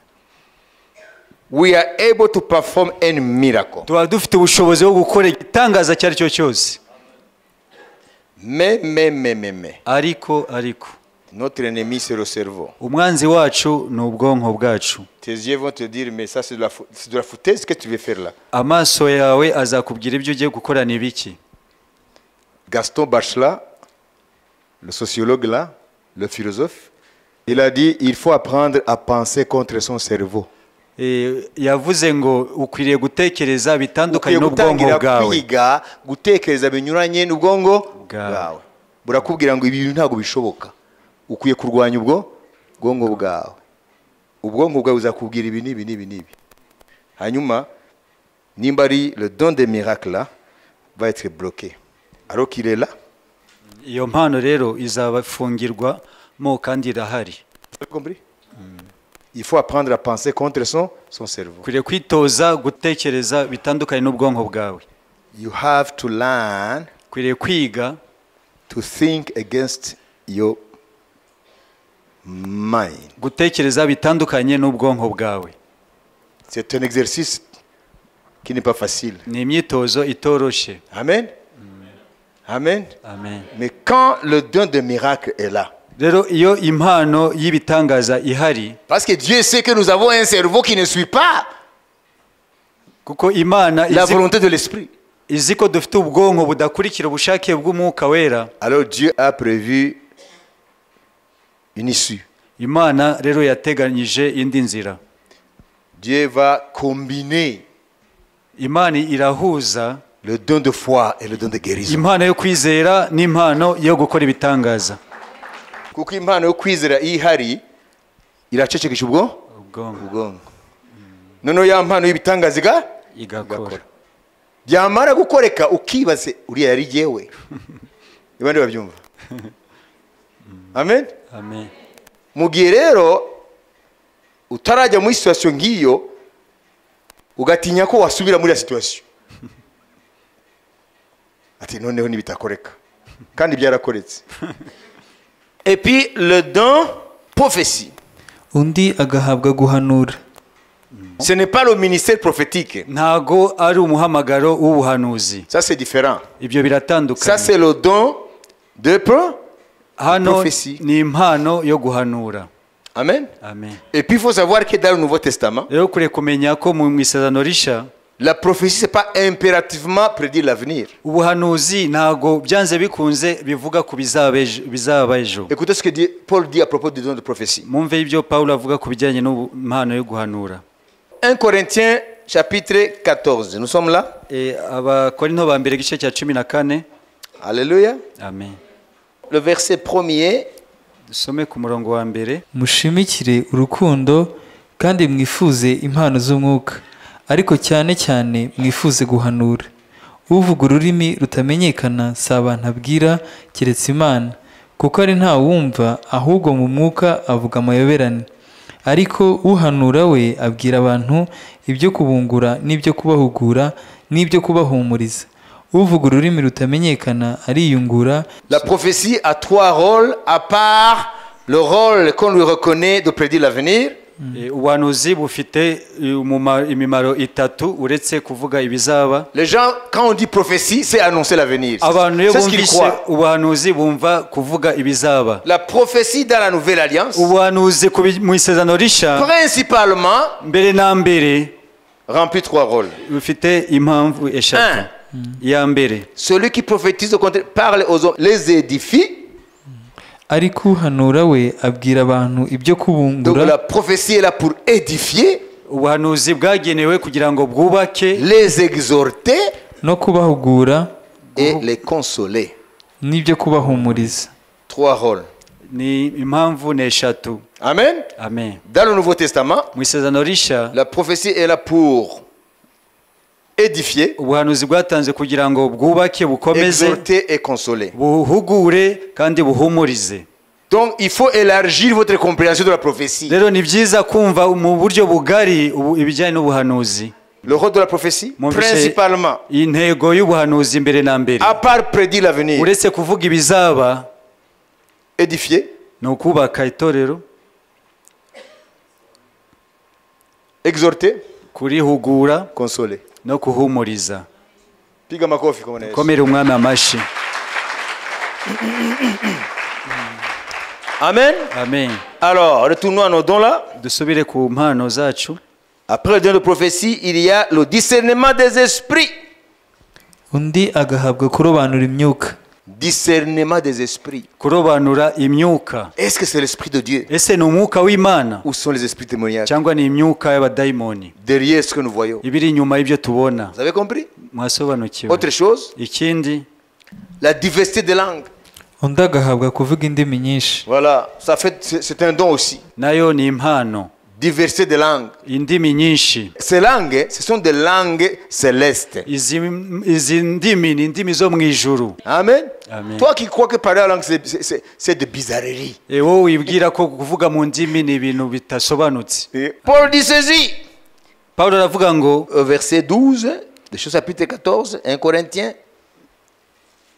We are able to perform any miracle. tuba dufite ubushobozi bwo gukora igitangaza cyari cyo cyose. Mais. Ariko. Notre ennemi c'est le cerveau. Umwanzi wacu ni ubwonko bwacu. Tes yeux vont te dire mais ça c'est de la foutaise que tu veux faire là. Amaso yawe azakubwira ibyo ugiye gukora ni biki. Gaston Bachelard, le sociologue là, le philosophe, il a dit il faut apprendre à penser contre son cerveau. Yavuze ngo ukwiriye gutekereza bitandukanye n'ubwonko bwawe. Kwiga gutekereza binyuranye n'ubwonko bwawe. Burakubwira ngo ibi ntago bishoboka. Ukwiye kurwanya ubwonko bwawe. Ubwonko bwawe uzakubwira ibi nibi. Hanyuma nimba ari le don des miracles là va être bloqué. Alors qu'il est là. Iyo mpano rero izabafungirwa mo kandi irahari. Vous avez compris? Il faut apprendre à penser contre son cerveau. Ukwiriye kwitoza gutekereza bitandukanye n'ubwonko bwawe. You have to learn ukwiriye kwiga to think against your mind. Gutekereza bitandukanye n'ubwonko bwawe. C'est un exercice qui n'est pas facile. Ni imyitozo itoroshe. Amen. Amen. Amen. Mais quand le don de miracle est là, rero iyo impano y'ibitangaza ihari, parce que Dieu sait que nous avons un cerveau qui ne suit pas kuko Imana la volonté de l'esprit. Iziko dufite ubwonko budakurikira ubushake bw'umwuka wera. Alors Dieu a prévu une issue. Imana rero yateganyije indi nzira. Dieu va combiner Imana irahuza le don de foi et le don de guérison. Impano yo kwizera n'impano yo gukora ibitangaza. Kuko impano yo kwizera ihari iracecekesha ubwonko. Noneho ya mpano y'ibitangaza igakora. Byamara gukoreka ukibaze uriya yari yewe. Ibandi babyumva. Amen. Amen. Mugihe rero utarajya muri situation ngiyo ugatinya ko wasubira muri ya situation. Ati noneho nibitakoreka. Kandi byarakoretse. Et puis le don prophétie. Undi agahabwa guhanura. Ce n'est pas le ministère prophétique. Ntago ari umuhamagaro w'ubuhanuzi. Ça c'est différent. Ibyo biratandukanye. Ça c'est le don de prophétie. Ni impano yo guhanura. Amen. Amen. Et puis il faut savoir que dans le Nouveau Testament, rero kure kumenya ko mu Isezerano Rishya, La prophétie, ce n'est pas impérativement prédire l'avenir. ubuhanuzi ntago byanze bikunze bivuga ku bizaba ejo. Écoutez ce que Paul dit à propos du don de prophétie. Mwumve ibyo Pawulo avuga ku bijyanye n'impano yo guhanura. 1 Corinthiens chapitre 14. Nous sommes là. Abakorinto ba mbere igice cya 14. Alléluia. Amen. Le verset premier. Dusome ku murongo wa mbere. mushimikire urukundo kandi mwifuze impano z'umwuka, ariko cyane cyane mwifuze guhanura. Uvuga ururimi rutamenyekana si abantu abwira keretse Imana, kuko ari nta wumva, ahubwo mu mwuka avuga amayoberane. Ariko uhanura we abwira abantu ibyo kubungura n'ibyo kubahugura n'ibyo kubahumuriza. Uvuga ururimi rutamenyekana ariyungura. La prophétie a 3 rôles, à part le rôle qu'on lui reconnaît de prédire l'avenir. Ubuhanuzi bufite imimaro itatu uretse kuvuga ibizaba. Les gens, quand on dit prophétie, c'est annoncer l'avenir. C'est ce qu'ils croient. Ubuhanuzi bumva kuvuga ibizaba. La prophétie dans la nouvelle alliance, ubuhanuzi mu isezerano rishya principalement, mbere na mbere remplit 3 rôles. bufite impamvu eshatu. Ya mbere, celui qui prophétise au contraire parle aux hommes, les édifie. Ariko uhanura we abwira abantu ibyo kubungura. Donc la prophétie est là pour édifier, ubuhanuzi bwagenewe kugira ngo bwubake, les exhorter no kubahugura et les consoler. n'ibyo kubahumuriza. 3 rôles. ni impamvu n'eshatu. Amen. Amen. Dans le Nouveau Testament, mu isezerano rishya la prophétie est là pour édifier, ubuhanuzi bwatanze kugira ngo bwubake, bukomeze, exhorter et consoler. buhugure kandi buhumurize. Donc il faut élargir votre compréhension de la prophétie. Rero ni byiza kumva mu buryo bugari ibijyanye n'ubuhanuzi. Le rôle de la prophétie, principalement, intego y'ubuhanuzi mbere na mbere, à part prédire l'avenir, uretse kuvuga ibizaba, édifier, ni ukubaka itorero, exhorter, kurihugura consoler. no kuhumuriza. Piga makofi kwa Yesu. Komera umwami amashi. Amen. Amen. Alors, retournons à nos dons là. Dusubire ku mpano zacu. Après le don de prophétie, il y a le discernement des esprits. Undi agahabwa kurobanura imyuka. Discernement des esprits. Kurobanura imyuka. Est-ce que c'est l'esprit de Dieu? Ese ni umwuka w'Imana Ou sont les esprits démoniaques? cyangwa ni imyuka y'abadayimoni Derrière ce que nous voyons. ibiri inyuma y'ibyo tubona? Vous avez compris? Mwasobanukiwe? Autre chose, Ikindi, la diversité des langues. Undi agahabwa kuvuga indimi nyinshi. Voilà, ça fait, c'est un don aussi. nayo ni impano. Diversité des langues. Indimi nyinshi. Ces langues, ce sont des langues célestes. Izi ndimi ni indimi zo mu ijuru. Amen. Amen. Toi qui crois que parler la langue, c'est de bizarrerie. Wowe wibwira ko kuvuga mu ndimi ni ibintu bitasobanutse. Paul dit ceci. Pawulo aravuga ngo, Verset 12, de chapitre 14, 1 Corinthiens,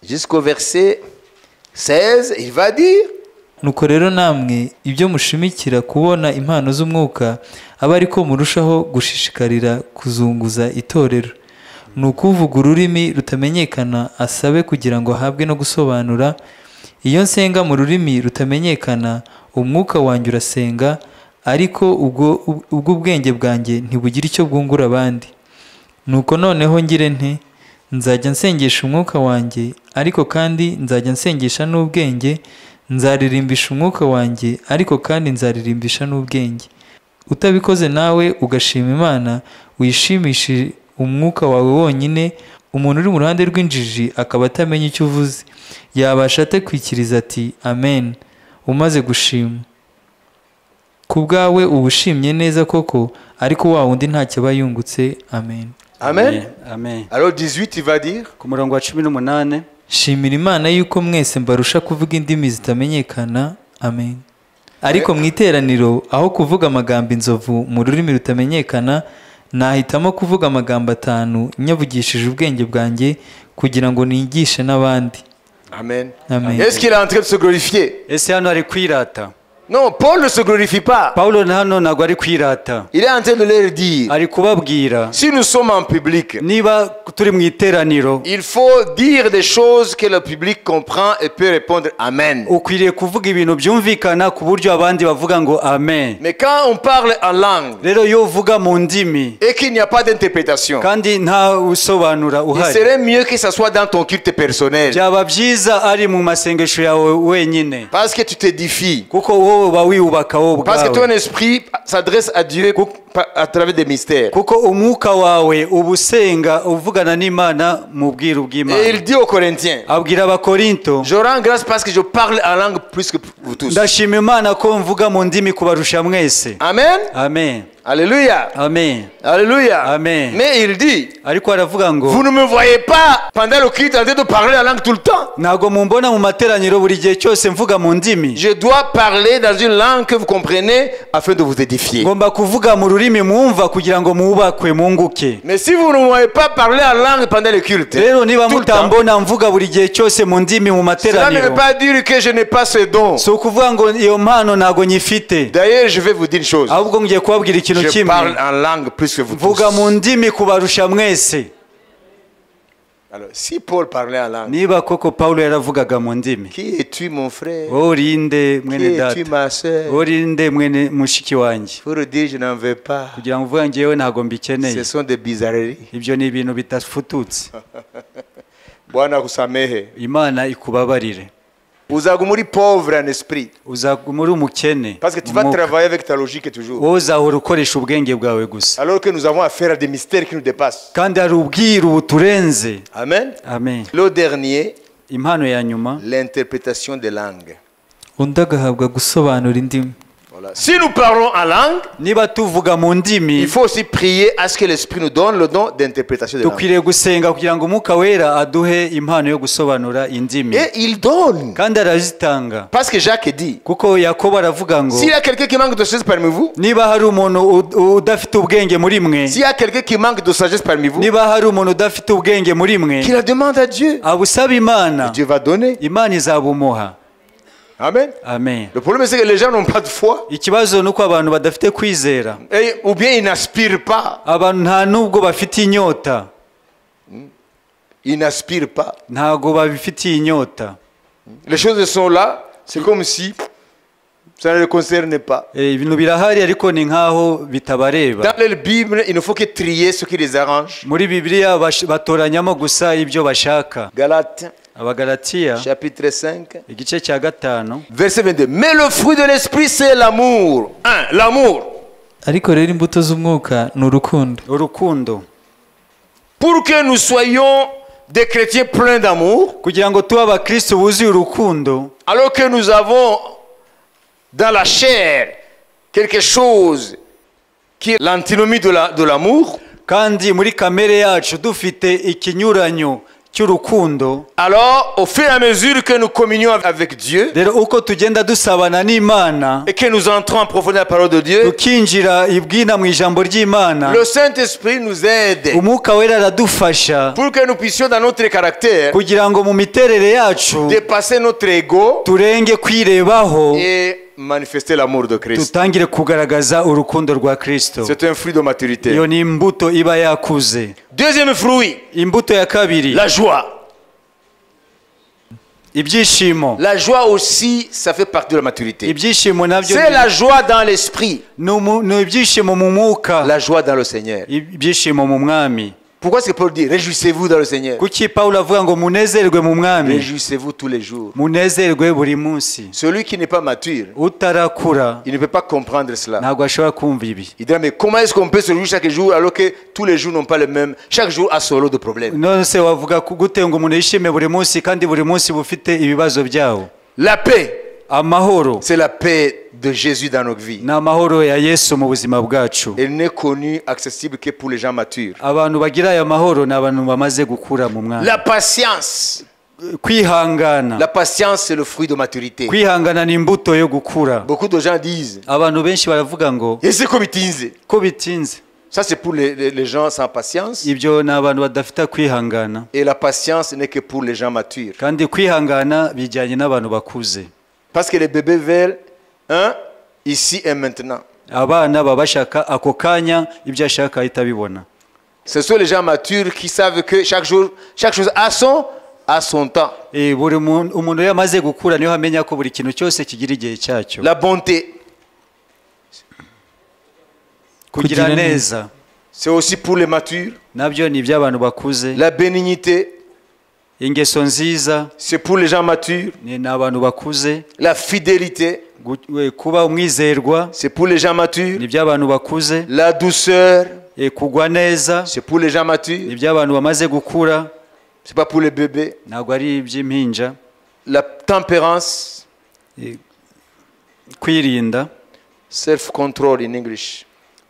jusqu'au verset 16, il va dire, Nuko rero namwe ibyo mushimikira kubona impano z'umwuka aba ariko murushaho gushishikarira kuzunguza itorero. Nuko uvuga ururimi rutamenyekana asabe kugira ngo ahabwe no gusobanura. Iyo nsenga mu rurimi rutamenyekana umwuka wanjye urasenga, ariko ubwo ubwenge bwanjye ntibugira icyo bwungura abandi. Nuko noneho ngire nte, nzajya nsengesha umwuka wanjye, ariko kandi nzajya nsengesha n'ubwenge, nzaririmbisha umwuka wanjye, ariko kandi nzaririmbisha n'ubwenge. Utabikoze nawe ugashima Imana, wishimishe umwuka wawe wonyine. Umuntu uri mu ruhande rw'injiji akaba atamenya icyo uvuze, yabasha ate kwikiriza ati amen umaze gushima? Ku bwawe uba ushimye neza koko, ariko wa wundi ntacyo aba yungutse. Amen. Amen. Amen. Alors 18, il va dire, Ku murongo wa 18, Shimira Imana yuko mwese mbarusha kuvuga indimi zitamenyekana. Amen. Ariko mu iteraniro aho kuvuga amagambo inzovu mu rurimi rutamenyekana, nahitamo kuvuga amagambo 5 nyavugishije ubwenge bwanjye, kugira ngo nigishe n'abandi. Amen. Amen. Est-ce qu'il est en train de se glorifier? ese hano ari kwirata? Non, Paul ne se glorifie pas. Pawulo hano ntabwo ari kwirata, Il est en train de leur dire, ari kubabwira si nous sommes en public, niba turi mu iteraniro il faut dire des choses que le public comprend et peut répondre Amen. ukwiriye kuvuga ibintu byumvikana ku buryo abandi bavuga ngo amen. Mais quand on parle en langue Rero iyo uvuga mu ndimi et qu'il n'y a pas d'interprétation, kandi nta usobanura il uhari, serait mieux que ça soit dans ton culte personnel. byaba byiza ari mu masengesho yawe wenyine, Parce que tu t'édifies. kuko wowe uba wiyubaka wowe Parce que ton ubwawe, esprit s'adresse à Dieu à travers des mystères. kuko umwuka wawe uba usenga uvugana n'Imana mu bwiru Et bw'Imana. il dit aux Corinthiens, Abwira abakorinto, je rends grâce parce que je parle en langue plus que vous tous. ndashima Imana ko mvuga mu ndimi kubarusha mwese. Amen. Amen. Alléluia. Amen. Alléluia. Amen. Mais il dit, Ariko aravuga ngo vous ne me voyez pas pendant le culte en train de parler la langue tout le temps. ntabwo mumbona mu materaniro buri gihe cyose mvuga mu ndimi. Je dois parler dans une langue que vous comprenez afin de vous édifier. Ngomba kuvuga mu rurimi mwumva kugira ngo mwubakwe munguke. Mais si vous ne me voyez pas parler en langue pendant le culte, Rero niba tout le temps, mutambona mvuga buri gihe cyose mu ndimi mu cela ne materaniro, veut pas dire que je n'ai pas ce don. si ukuvuga ngo iyo mpano ntabwo nyifite, D'ailleurs, je vais vous dire une chose. ahubwo ngiye kubabwira ikintu Je kimwe, parle en langue plus que vous tous. mvuga mu ndimi kubarusha mwese. Alors, si Paul parlait en langue, Niba koko Pawulo yaravugaga mu ndimi, qui es-tu mon frère? wowe urinde Qui mwene es-tu data, ma soeur? wowe urinde mwene mushiki wanjye, Pour dire je n'en veux pas. kugira ngo uvuge ngewe ntabwo mbikeneye. Ce sont des bizarreries. Ibyo ni ibintu bitafututse. Bwana kusamehe. Imana ikubabarire, Uzaguma uri pauvre en esprit. uzaguma uri umukene Parce que tu vas mu mwuka. travailler avec ta logique toujours. Wowe uzahora ukoresha ubwenge bwawe gusa, Alors que nous avons affaire à des mystères qui nous dépassent. kandi hari ubwiru buturenze. Amen. Amen. Le dernier, Impano ya nyuma, l'interprétation des langues. undi agahabwa gusobanura indimi. Voilà. Si nous parlons en langue, niba tuvuga mu ndimi il faut aussi prier à ce que l'Esprit nous donne le don d'interprétation des langues. dukwiriye gusenga kugira ngo umwuka wera aduhe impano yo gusobanura indimi, Et il donne. kandi arazitanga. Parce que Jacques dit, Kuko Yakobo aravuga ngo s'il y a quelqu'un qui manque de sagesse parmi vous, niba hari umuntu udafite ubwenge muri mwe, s'il y a quelqu'un qui manque de sagesse parmi vous, niba hari umuntu udafite ubwenge muri mwe, qu'il la demande à Dieu. abusaba Imana, Dieu va donner. Imana izabumuha. Amen. Amen. Le problème, c'est que les gens n'ont pas de foi. Ikibazo nuko abantu badafite kwizera, Ou bien ils n'aspirent pas. abantu nta nubwo bafite inyota, Ils n'aspirent pas. ntago babifitiye inyota. Les choses sont là. C'est comme si ça ne les concerne pas. Ibintu birahari ariko ni nkaho bitabareba. Dans la Bible, il ne faut que trier ce qui les arrange. Muri Bibiliya batoranyamo gusa ibyo bashaka. Galates, Abagalatiya chapitre 5, igice cya 5 verset 22. Mais le fruit de l'esprit, c'est l'amour. L'amour. ariko rero imbuto z'umwuka ni urukundo. urukundo. Pour que nous soyons des chrétiens pleins d'amour, Kugira ngo tube abakristo buzuye urukundo, alors que nous avons dans la chair quelque chose qui est l'antinomie de l'amour, kandi muri kamere yacu dufite ikinyuranyo cy'urukundo, alors au fur et à mesure que nous communions avec Dieu rero uko tugenda dusabana n'Imana et que nous entrons en profondeur de la parole de Dieu, tukinjira ibwina mu ijambo ry'Imana, le Saint-Esprit nous aide umwuka wera aradufasha pour que nous puissions dans notre caractère kugira ngo mu miterere yacu dépasser notre ego turenge kwirebaho, et manifester l'amour de Christ. tutangire kugaragaza urukundo rwa Kristo. C'est un fruit de maturité. Iyo ni imbuto iba yakuze. Deuxième fruit, Imbuto ya kabiri, la joie. ibyishimo. La joie aussi, ça fait partie de la maturité. Ibyishimo nabyo C'est la joie dans l'esprit, ni ibyishimo mu mwuka, la joie dans le Seigneur. ibyishimo mu mwami. Pourquoi est-ce que Paul dit réjouissez-vous dans le Seigneur? Kuki Pawulo avuga ngo munezerwe mu mwami? Réjouissez-vous tous les jours. Munezerwe buri munsi. Celui qui n'est pas mature, Utarakura il ne peut pas comprendre cela. ntabwo ashobora kumva ibi. Il dit mais comment est-ce qu'on peut se réjouir chaque jour alors que tous les jours n'ont pas le même? Chaque jour a son lot de problèmes. None se wavuga gute ngo umuntu yishime buri munsi kandi buri munsi bufite ibibazo byawo? La paix, Amahoro c'est la paix de Jésus dans nos vies. ni amahoro ya Yesu mu buzima bwacu. Elle n'est connue, accessible que pour les gens matures. Abantu bagira aya mahoro ni abantu bamaze gukura mu mwami. La patience. Kwihangana, La patience, c'est le fruit de maturité. kwihangana ni imbuto yo gukura. Beaucoup de gens disent, Abantu benshi baravuga ngo et c'est comme ils disent. ko bitinze. Ça, c'est pour les gens sans patience. Ibyo ni abantu badafite kwihangana, Et la patience n'est que pour les gens matures. kandi kwihangana bijyanye n'abantu bakuze. Parce que les bébés veulent hein, ici et maintenant. abana baba bashaka ako kanya ibyo ashaka ahita abibona. Ce sont les gens matures qui savent que chaque chose a son temps. Buri umuntu yamaze gukura niho amenya ko buri kintu cyose kigira igihe cyacyo. La bonté, kugira neza, c'est aussi pour les matures. nabyo ni iby'abantu bakuze. La bénignité, ingeso nziza c'est pour les gens matures. ni abantu bakuze. La fidélité, kuba umwizerwa c'est pour les gens ni matures. iby'abantu bakuze. La douceur, Kugwa neza c'est pour les gens ni matures. iby'abantu bamaze gukura, C'est pas pour les bébés. ntabwo ari iby'impinja. La tempérance, Kwirinda, self-control in English,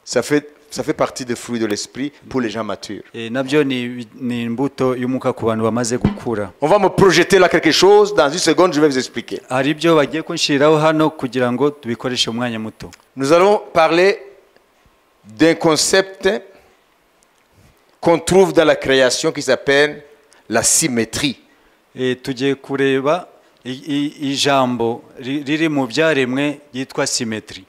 ça fait partie des fruits de l'esprit pour les gens matures. nabyo ni imbuto y'umwuka ku bantu bamaze gukura. On va me projeter là quelque chose, dans une seconde je vais vous expliquer. Hari ibyo bagiye kunshiriraho hano kugira ngo tubikoreshe umwanya muto. Nous allons parler d'un concept qu'on trouve dans la création qui s'appelle la symétrie. Tugiye kureba ijambo riri mu byaremwe yitwa symétrie.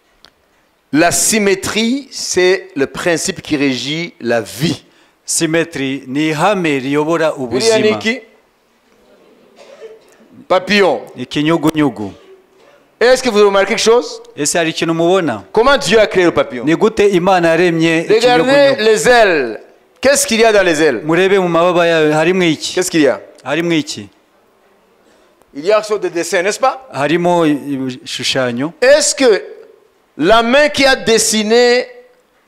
La symétrie, c'est le principe qui régit la vie. Symétrie ni ihame riyobora Il y a ubuzima. Niki? Papillon. Ikinyugunyugu. Est-ce que vous remarquez quelque chose? Ese hari ikintu mubona? Comment Dieu a créé le papillon? Ni gute Imana yaremye Regardez ikinyugunyugu? les ailes. Qu'est-ce qu'il y a dans les ailes? Murebe mu mababa yayo harimo iki? Qu'est-ce qu'il y a? Harimo iki? Il y a sur des dessins, n'est-ce pas? Harimo ibishushanyo. Est-ce que la main qui a dessiné,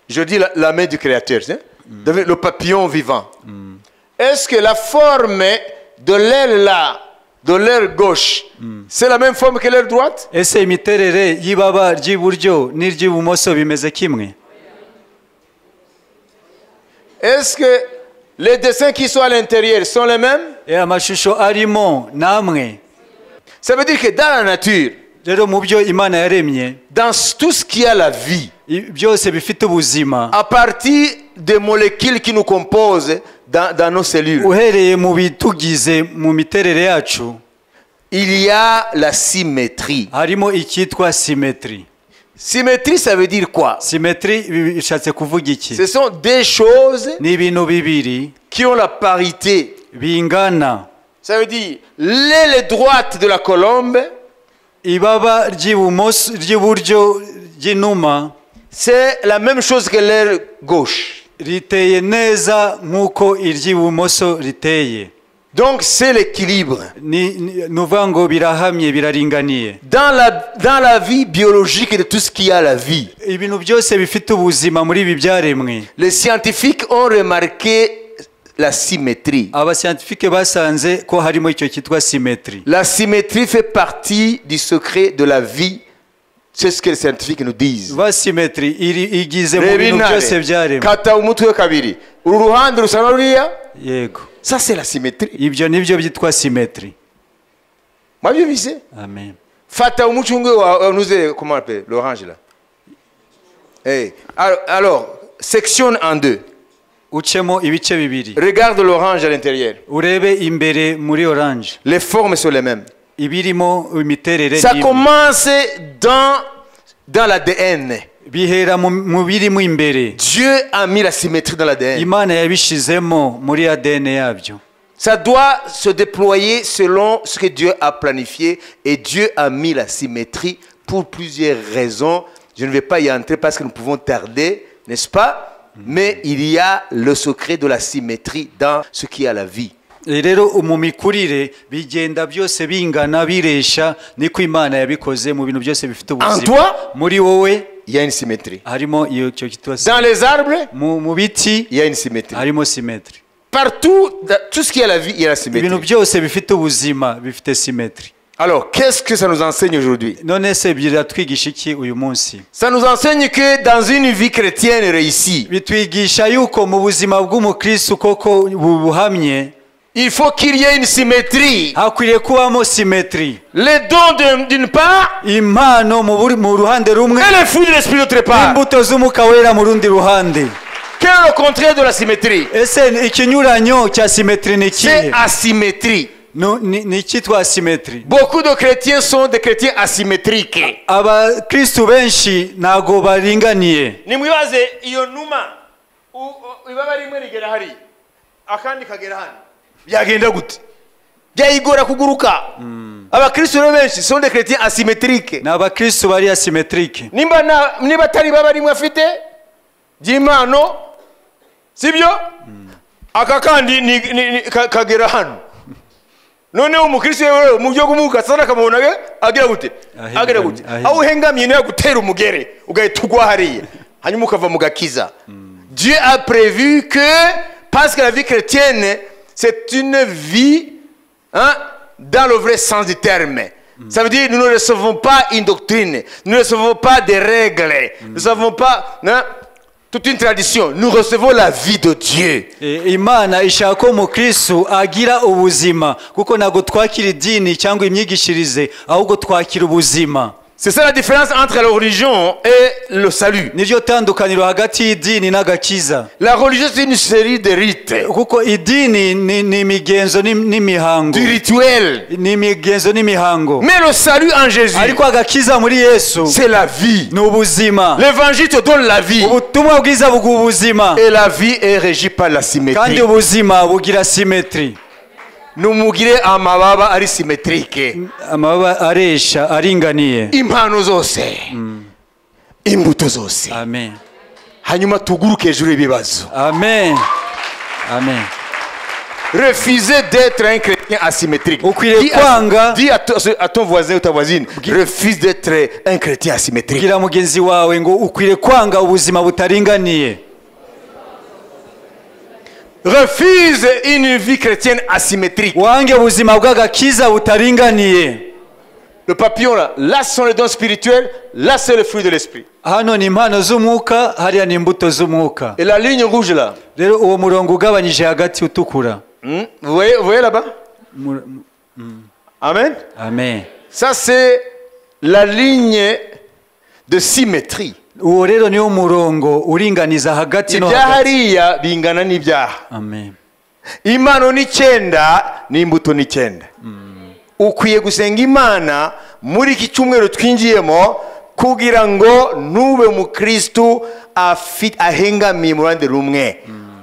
je dis la main du Créateur, hein, le papillon vivant, est-ce que la forme de l'aile là, de l'aile gauche, c'est la même forme que l'aile droite? Ese imiterere y'ibaba ry'iburyo n'iry'ibumoso bimeze kimwe? Est-ce que les dessins qui sont à l'intérieur sont les mêmes? Amashusho arimo namwe. Ça veut dire que dans la nature, Rero mu byo Imana yaremye, dans tout ce qui a la vie, byose bifite ubuzima, à partir des molécules qui nous composent dans nos cellules, uhereye mu bitugize mu miterere yacu, il y a la symétrie. harimo icyitwa symétrie. Symétrie, ça veut dire quoi? Symétrie bishatse kuvuga iki? Ce sont des choses Ni ibintu bibiri qui ont la parité. bingana. Ça veut dire l'aile droite de la colombe, Ibaba ry'ibumoso ry'iburyo ry'inuma c'est la même chose que l'aile gauche. riteye neza nk'uko iry'ibumoso riteye. Donc c'est l'équilibre. Ni uvuga ngo birahamye biraringaniye. Dans la vie biologique de tout ce qui a la vie, Ibintu byose bifite ubuzima muri ibi byaremwe, les scientifiques ont remarqué la symétrie. abascientifique basanze ko harimo icyo cyitwa symétrie. La symétrie fait partie du secret de la vie. C'est ce que les scientifiques nous disent. Va symétrie igize mu bintu byose byaremwe. Kata umutwe kabiri. Uru ruhande rusa na ruriya. Yego. Ça c'est la symétrie. Ibyo nibyo byitwa symétrie. Mwabyumvise? Amen. Fata umucungwe wa nuze comment on appelle l'orange là. Hey. Alors, sectionne en deux. Ucemo ibice bibiri. Regarde l'orange à l'intérieur. Urebe imbere muri orange. Les formes sont les mêmes. Ibirimo imiterere Ça commence dans l'ADN. bihera mu birimo imbere. Dieu a mis la symétrie dans l'ADN. Imana yabishizemo muri ADN yabyo. Ça doit se déployer selon ce que Dieu a planifié et Dieu a mis la symétrie pour plusieurs raisons. Je ne vais pas y entrer parce que nous pouvons tarder, n'est-ce pas? Mais il y a le secret de la symétrie dans ce qui a la vie. Rero mu mikurire bigenda byose bingana biresha niko Imana yabikoze mu bintu byose bifite En ubuzima. toi, Muri wowe il y a une symétrie. harimo iyo cyo kitwa Dans les arbres, mu biti il y a une symétrie. harimo symétrie. Partout, dans tout ce qui a la vie, il y a la symétrie. Ibintu byose bifite ubuzima bifite symétrie. Alors, qu'est-ce que ça nous enseigne aujourd'hui? None se biratwigisha iki uyu munsi? Ça nous enseigne que dans une vie chrétienne réussie, Bitwigisha yuko mu buzima bw'umukristo koko buhamye il faut qu'il y ait une symétrie. hakwiriye kubamo symétrie. Les dons d'une part Impano mu ruhande rumwe et les fruits de l'esprit d'autre part. n'imbuto z'umwuka wera mu rundi ruhande. Quel est le contraire de la symétrie? Ese ikinyuranyo cya symétrie ni C'est ikihe? asymétrie. ni icyitwa asimetri. Beaucoup de chrétiens sont des chrétiens asymétriques. Abakristu benshi ntago baringaniye. Nimwibaze iyo numa ibaba rimwe rigera hari akandi kagera hano byagenda gute? Byayigora kuguruka. Abakristu benshi sont des chrétiens asymétriques. N'abakristu bari asymetrique. Niba atari baba rimwe afite by'Imano sibyo? Aka kandi kagera hano. None umukristo yewe mu byo gumuka sana kamubona agira gute? Agira gute? Aho hengamye no gutera umugere ugahita ugwa hariya. Hanyuma ukava mu gakiza. Dieu a prévu que parce que la vie chrétienne c'est une vie dans le vrai sens du terme. Ça veut dire nous ne recevons pas une doctrine, nous ne recevons pas des règles, nous ne recevons pas toute une tradition, nous recevons la vie de Dieu. Imana ishaka ko umukristo agira ubuzima kuko ntago twakira idini cyangwa imyigishirize ahubwo twakira ubuzima. C'est ça la différence entre la religion et le salut. Niryo tandukaniro hagati y'idini n'agakiza. La religion c'est une série de rites. Kuko idini ni migenzo n'imihango. Du rituel. Ni migenzo n'imihango. Mais le salut en Jésus, ariko agakiza muri Yesu, c'est la vie. Ni ubuzima. L'évangile te donne la vie. Ubutumwa bwiza buguha ubuzima. Et la vie est régie par la symétrie. Kandi ubuzima bugira symétrie. Numugire amababa ari symétrique. Amababa aresha aringaniye. Impano zose. Imbuto zose. Amen. Hanyuma tuguruke hejuru y'ibibazo. Amen. Amen. Refusez d'être un chrétien asymétrique. Dis à ton voisin ou ta voisine, refuse d'être un chrétien asymétrique. Gira mugenzi wawe ngo ukwire kwanga ubuzima butaringaniye. Refuse une vie chrétienne asymétrique. Wange ubuzima bw'agakiza butaringaniye. Le papillon là sont les dons spirituels, là c'est le fruit de l'esprit. Hano ni impano z'umwuka, hariya ni imbuto z'umwuka. Et la ligne rouge là. Rero uwo murongo ugabanyije hagati utukura. Vous voyez là-bas? Amen. Amen. Ça c'est la ligne de symétrie. Uwo rero niwo murongo uringaniza hagati no hagati. Ibyahariya bingana n'ibyaha. Amen. Impano ni 9 n'imbuto ni 9. Ukwiye gusenga Imana muri iki cyumweru twinjiyemo kugira ngo nube umukristo ahengamiye mu ruhande rumwe.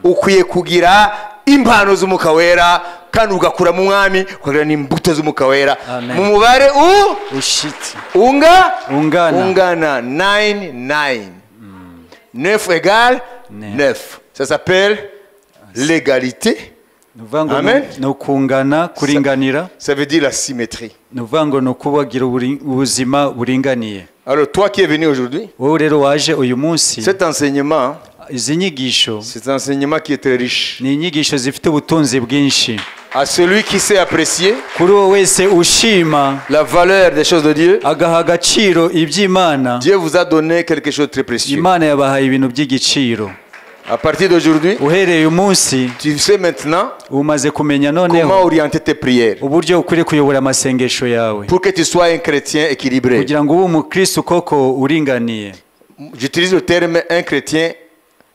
Ukwiye kugira impano z'umwuka wera kandi ugakura mu mwami ukagira n'imbuto z'umwuka wera mu mubare ushitse ungana 9 égale 9. Ça s'appelle l'égalité. Amen. No kungana kuringanira. Ça veut dire la symétrie. Nuvango no kubagira ubuzima buringaniye. Alors toi qui es venu aujourd'hui, wowe rero waje uyu munsi, cet enseignement, izi nyigisho, c'est un enseignement qui est très riche. Ni inyigisho zifite ubutunzi bwinshi. À celui qui sait apprécier kuri wowe wese ushima la valeur des choses de Dieu, agaha agaciro iby'Imana, Dieu vous a donné quelque chose de très précieux. Imana yabahaye ibintu by'igiciro. À partir d'aujourd'hui, uhereye umunsi, tu sais maintenant umaze kumenya noneho comment orienter tes prières, uburyo ukwiriye kuyobora amasengesho yawe, pour que tu sois un chrétien équilibré. Kugira ngo ube umukristo koko uringaniye. J'utilise le terme un chrétien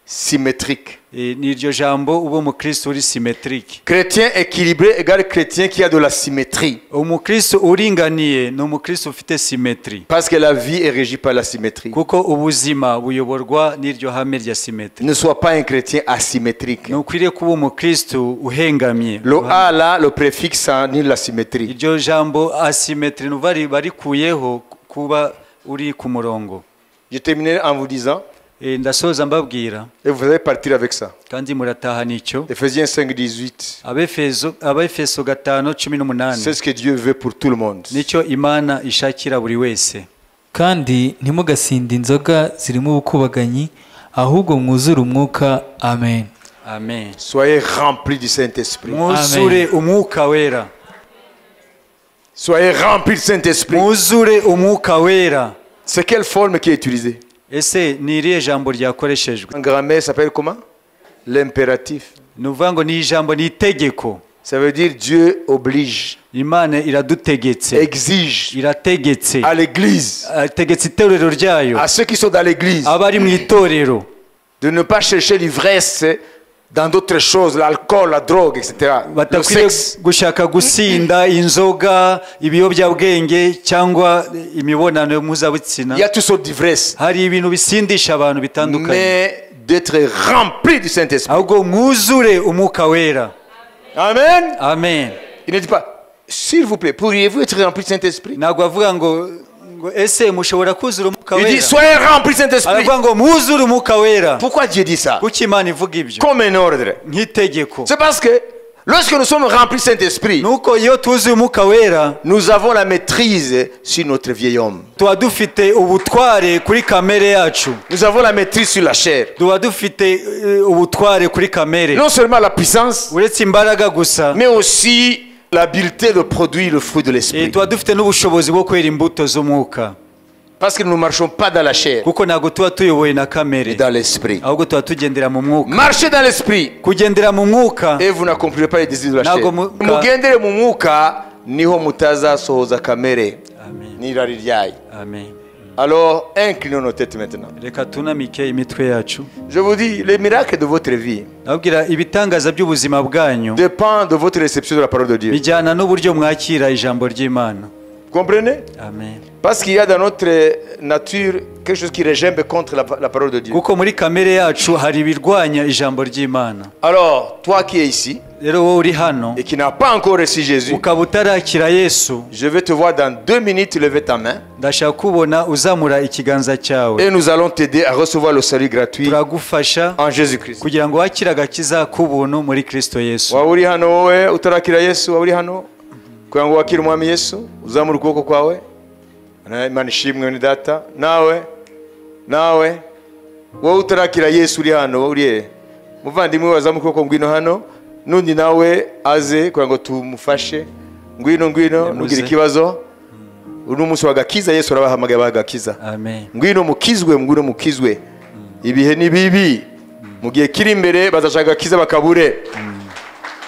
symétrique. Niryo jambo ube umukristo uri symétrique. Chrétien équilibré égale chrétien qui a de la symétrie. Umukristo uringaniye ni umukristo ufite symétrie. Parce que la vie est régie par la symétrie. Kuko ubuzima buyoborwa n'iryo hame rya symétrie. Ne sois pas un chrétien asymétrique. Nukwiriye kuba umukristo uhengamye. Le a là, le préfixe annule la symétrie. Iryo jambo asymétrie nuvari barikuyeho kuba uri ku murongo. Je terminerai en vous disant, ndasoza mbabwira, et vous allez partir avec ça. Kandi murataha nicyo. Ephésiens 5:18. Abefeso 5:18. C'est ce que Dieu veut pour tout le monde. Nicyo Imana ishakira buri wese. Kandi ntimugasinde inzoga zirimo ubukubaganyi, ahubwo mwuzure umwuka. Amen. Amen. Soyez remplis du Saint-Esprit. Mwuzure umwuka wera. Soyez remplis du Saint-Esprit. Mwuzure umwuka wera. C'est quelle forme qui est utilisée? Ese ni irihe jambo ryakoreshejwe? En grammaire, ça s'appelle comment? L'impératif. Nuvango ni ijambo ni itegeko. Ça veut dire Dieu oblige. Imana iradutegetse. Exige. Irategetse. À l'église. Tegetse itorero ryayo. À ceux qui sont dans l'église. Abari mu itorero. De ne pas chercher l'ivresse dans d'autres choses, l'alcool, la drogue, etc. Le batakwiriye sexe. gushaka gusinda inzoga ibiyobyabwenge cyangwa imibonano mpuzabitsina. Il y a toutes sortes d'ivresses. Hari ibintu bisindisha abantu bitandukanye, Mais d'être rempli du Saint-Esprit. ahubwo mwuzure umwuka wera. Amen. Amen. Il ne dit pas, s'il vous plaît, pourriez-vous être rempli du Saint-Esprit? Ntabwo avuga ngo ese mushobora kuzura umwuka Il dit, wera. soyez remplis du Saint-Esprit. Aravuga ngo mwuzure umwuka wera. Pourquoi Dieu dit ça? Kuki Imana ivuga ibyo Comme un ordre. nk'itegeko? C'est parce que lorsque nous sommes remplis du Saint-Esprit, Nuko iyo tuzuye umwuka wera nous avons la maîtrise sur notre vieil homme. tuba dufite ubutware kuri kamere yacu, Nous avons la maîtrise sur la chair. tuba dufite ubutware kuri kamere, Non seulement la puissance, uretse imbaraga gusa, mais aussi l'habileté de produire le fruit de l'esprit. tuba dufite n'ubushobozi bwo kwera imbuto z'umwuka, Parce que nous ne marchons pas dans la chair, kuko ntabwo tuba tuyobowe na mais kamere, dans l'esprit. ahubwo tuba tugendera mu mwuka. Marchez dans l'esprit Kugendera mu mwuka et vous n'accomplirez pas les désirs de la chair. Ntabwo mu- Mugendere mu mwuka niho mutazasohoza kamere Amen. n'irari ryayo. Amen. Alors, inclinons nos têtes maintenant. Reka tunamike imitwe yacu. Je vous dis, les miracles de votre vie Ndababwira ibitangaza by'ubuzima bwanyu dépendent de votre réception de la parole de Dieu. bijyana n'uburyo mwakira ijambo ry'Imana. Vous comprenez? Amen. Parce qu'il y a dans notre nature quelque chose qui régimbe contre la parole de Dieu. Kuko muri kamere yacu hari ibirwanya ijambo ry'Imana. Alors, toi qui es ici Rero wowe uri hano et qui n'as pas encore reçu Jésus, ukaba utarakira Yesu, je vais te voir dans 2 minutes lever ta main ndashaka kubona uzamura ikiganza cyawe, et nous allons t'aider à recevoir le salut gratuit turagufasha en Jésus-Christ. kugira ngo wakire agakiza k'ubuntu muri Kristo Yesu. Waba uri hano wowe utarakira Yesu, waba uri hano kugira ngo wakire umwami Yesu, uzamura ukuboko kwawe. Imana ishimwe ni data. Nawe wowe utarakira Yesu uri hano, wowe uri muvandimwe wazamura ukuboko, ngwino hano. Nundi nawe aze kugira ngo tumufashe. Ngwino ntugire ikibazo. Uno munsi wagakiza, Yesu arabahamagaye bagakiza. Amen. Ngwino mukizwe. Ibihe ni bibi. Mu gihe kiri imbere bazashaka gakiza bakabure.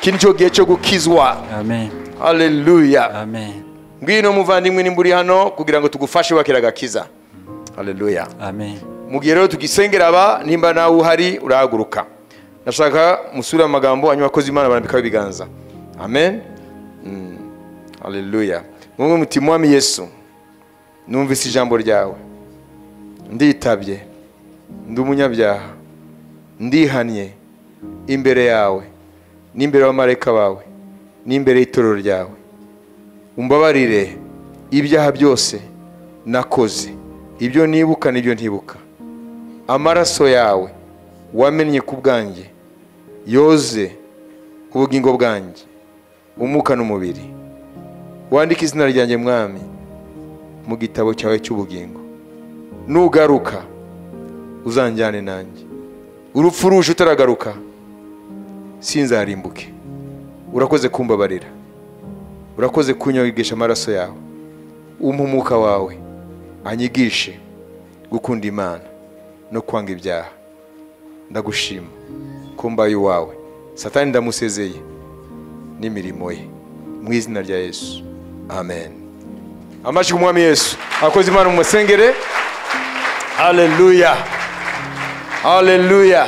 Kini cyo gihe cyo gukizwa. Amen. Haleluya. Amen. Ngwino muvandimwe nimburi hano kugira ngo tugufashe wakira gakiza. Haleluya. Amen. Mu gihe rero tugisengera aba, nimba nawe uhari urahaguruka. Nashaka musura amagambo hanyuma akoze Imana barambika ibiganza. Amen. Haleluya. Mumwe muti mwami Yesu, numvise ijambo ryawe, nditabye, ndi umunyabyaha, ndihanye imbere yawe n'imbere y'abamarayika bawe n'imbere y'itorero ryawe. Umbabarire ibyaha byose nakoze, ibyo nibuka n'ibyo ntibuka. Amaraso yawe wamennye ku bwanjye yoze ubugingo bwanjye, umwuka n'umubiri. Wandika izina ryanjye mwami mu gitabo cyawe cy'ubugingo. Nugaruka uzanjyane nanjye. Urupfu ruje utaragaruka sinzarimbuke. Urakoze kumbabarira, urakoze kunyogesha amaraso yawe. Umwuka wawe anyigishe gukunda Imana no kwanga ibyaha. Ndagushima kumbaye wawe. Satani ndamusezeye n'imirimo ye mu izina rya Yesu. Amen. Amashi kumwami Yesu. Akoze Imana mu musengere. Haleluya. Alléluia.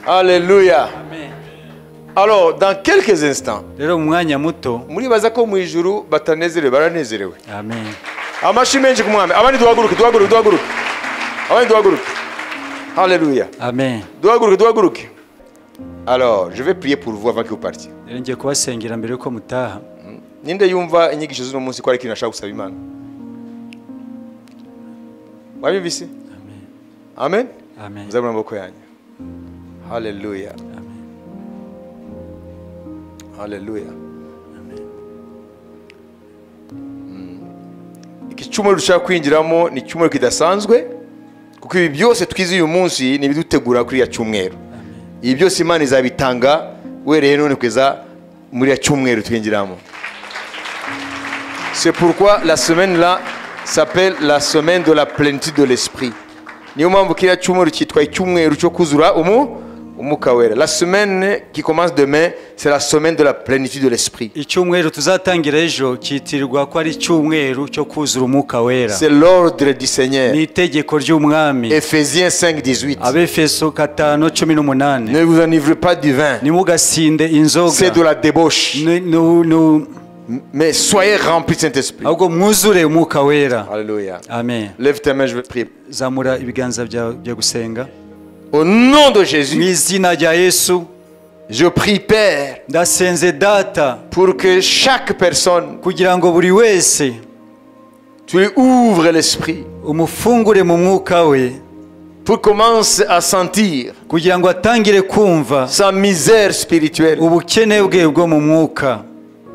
Alléluia. Amen. Alors, dans quelques instants, Rero mu mwanya muto. muribaza ko mu ijuru batanezerewe, baranezerewe. Amen. Amashi menshi ku mwami. Abandi duhaguruke. Abandi duhaguruke. Alléluia. Amen. Duhaguruke. Alors, je vais prier pour vous avant que vous partiez. Rero ngiye kubasengera mbere yuko mutaha. Ninde yumva inyigisho z'uno munsi ko ari ikintu ashaka gusaba Imana? Wabibise? Amen. Amen. Amen. Muzabura amaboko yanyu. Haleluya. Amen. Haleluya. Iki cyumweru dushaka kwinjiramo ni icyumweru kidasanzwe, kuko ibi byose twize uyu munsi ni ibidutegura kuri ya cyumweru. Ibi byose Imana izabitanga wereye none kugeza muri ya cyumweru twinjiramo. C'est pourquoi la semaine là s'appelle la semaine de la plénitude de l'esprit. Niyo mpamvu kiriya cyumweru cyitwa icyumweru cyo kuzura Umwuka wera. La semaine qui commence demain, c'est la semaine de la plénitude de l'esprit. icyumweru tuzatangira ejo cyitirirwa ko ari icyumweru cyo kuzura umwuka wera. C'est l'ordre du Seigneur. Ni itegeko ry'umwami. Ephésiens 5:18. Abefeso 5:18. Ne vous enivrez pas du vin. Nimugasinde inzoga. C'est de la débauche. Mais soyez remplis de Saint-Esprit. ahubwo mwuzure umwuka wera. Alléluia. Amen. Lève tes mains, je vais prier. Zamura ibiganza byawe byo gusenga. Au nom de Mu Jésus, izina rya Yesu je prie, Père, ndasenze data pour que chaque personne, kugira ngo buri wese tu lui ouvres l'esprit, umufungure mu mwuka we pour commencer à sentir kugira ngo atangire kumva sa misère spirituelle, ubukene bwe bwo mu mwuka,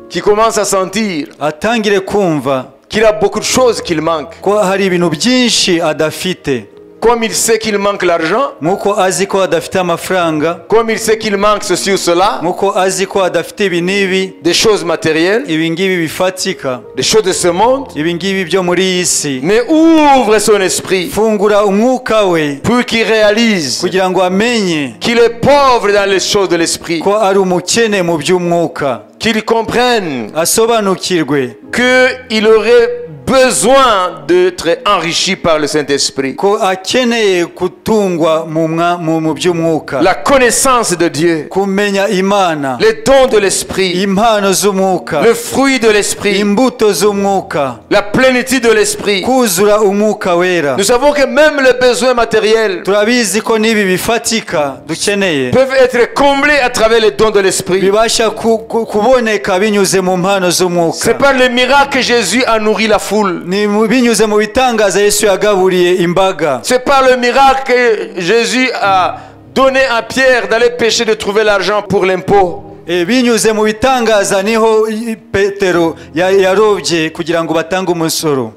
qui commence à sentir atangire kumva qu'il a beaucoup de choses qu'il manque. ko hari ibintu byinshi adafite, Comme il sait qu'il manque l'argent, nk'uko azi ko adafite amafaranga, comme il sait qu'il manque ceci ou cela, nk'uko azi ko adafite ibi n'ibi, des choses matérielles, ibi ngibi bifatika, des choses de ce monde, ibi ngibi byo muri iyi si. mais ouvre son esprit Fungura umwuka we pour qu'il réalise kugira ngo amenye qu'il est pauvre dans les choses de l'esprit, ko ari umukene mu by'umwuka, qu'il comprenne asobanukirwe qu'il aurait besoin d'être enrichi par le Saint-Esprit. ko akeneye gutungwa mu by'umwuka, La connaissance de Dieu, kumenya Imana, les dons de l'Esprit, impano z'umwuka, le fruit de l'Esprit, imbuto z'umwuka, la plénitude de l'Esprit. kuzura umwuka wera. Nous savons que même les besoins matériels Turabizi ko n'ibi bifatika dukeneye peuvent être comblés à travers les dons de l'Esprit. bibasha kuboneka binyuze mu mpano C'est z'umwuka. par le miracle que Jésus a nourri la foule. Ni binyuze mu bitangaza Yesu yagaburiye imbaga. C'est par le miracle que Jésus a donné à Pierre d'aller pêcher, de trouver l'argent pour l'impôt. Binyuze mu bitangaza niho Petero yarobye kugira ngo batange umusoro.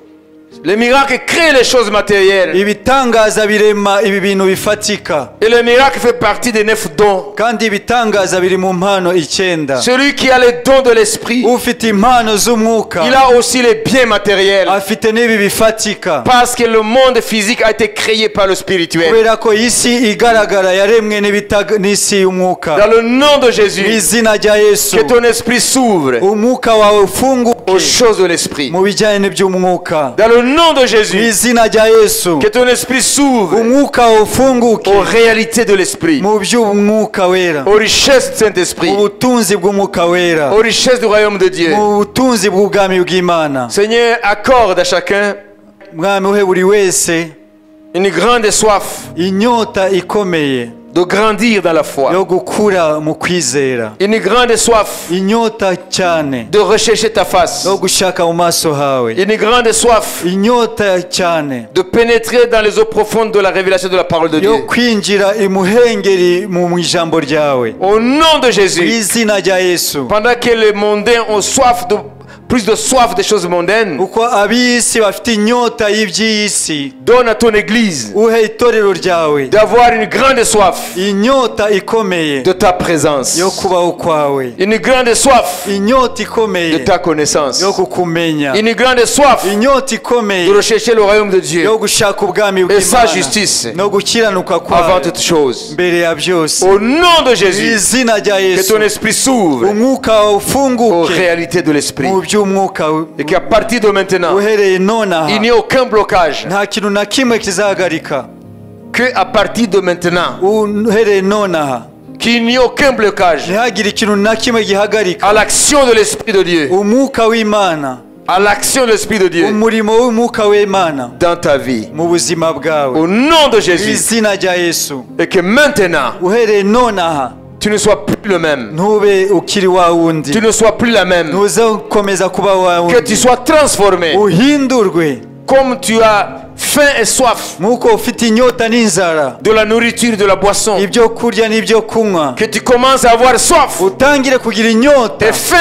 Le miracle crée les choses matérielles. Ibitangaza birema ibi bintu bifatika, Et le miracle fait partie des 9 dons. kandi ibitangaza biri mu mpano 9. Celui qui a les dons de l'esprit, Ufite impano z'umwuka il a aussi les biens matériels. afite n'ibi bifatika, Parce que le monde physique a été créé par le spirituel. kubera ko isi igaragara yaremwe n'isi y'umwuka. Dans le nom de Mu Jésus, izina rya Yesu, que ton esprit s'ouvre umwuka wawe aux ufunguke choses de l'esprit. mu bijyanye n'iby'umwuka. Dans le nom de Mu Jésus, izina rya Yesu, que ton esprit s'ouvre umwuka wawe ufunguke aux réalités de l'esprit, mu by'umwuka wera, aux richesses du Saint-Esprit, ubutunzi bw'umwuka wera, aux richesses du royaume de Dieu. mu butunzi bw'ubwami bw'Imana. Seigneur, accorde à chacun Mwami, uhe buri wese une grande soif inyota ikomeye de grandir dans la foi, yo gukura mu kwizera, une grande soif inyota cyane de rechercher ta face, yo gushaka mu maso hawe, une grande soif inyota cyane de pénétrer dans les eaux profondes de la révélation de la parole de yo Dieu. kwinjira imuhengeri mu ijambo ryawe. Au nom de Mu Jésus, izina rya Yesu, pendant que les mondains ont soif de plus de soif des choses mondaines, uko ab'isi bafite inyota y'iby'isi, donne à ton église uhe itorero ryawe d'avoir une grande soif inyota ikomeye de ta présence, yo kubaho kwawe, une grande soif inyota de ikomeye ta connaissance, yo kukumenya, une grande soif inyota de ikomeye rechercher le royaume de Dieu yo gushaka ubwami et sa bw'Imana justice no gukiranuka avant kwawe toute chose. mbere ya byose. Au nom de Mu Jésus, izina rya que Yesu, ton esprit s'ouvre umwuka wawe aux ufunguke réalités de l'esprit mu by'umwuka et qu'à partir de maintenant, uhereye nonaha il n'y ait aucun blocage. nta kintu na kimwe kizahagarika. Que à partir de maintenant, Uhereye nonaha qu'il n'y ait aucun blocage ntihagire ikintu na kimwe gihagarika à l'action de l'Esprit de Dieu, umwuka w'Imana, à l'action de l'Esprit de Dieu umurimo w'umwuka w'Imana dans ta vie. mu buzima bwawe. Au nom de Mu Jésus. izina rya Yesu, Et que maintenant, uhereye nonaha tu ne sois plus le même. ntube ukiri wa wundi, Tu ne sois plus la même. ntuze gukomeza kuba wa Que tu wundi, sois transformé. uhindurwe Comme tu as faim et soif nk'uko ufite inyota n'inzara, de la nourriture, de la boisson. ibyo kurya n'ibyo kunywa, Que tu commences à avoir soif utangire kugira inyota et faim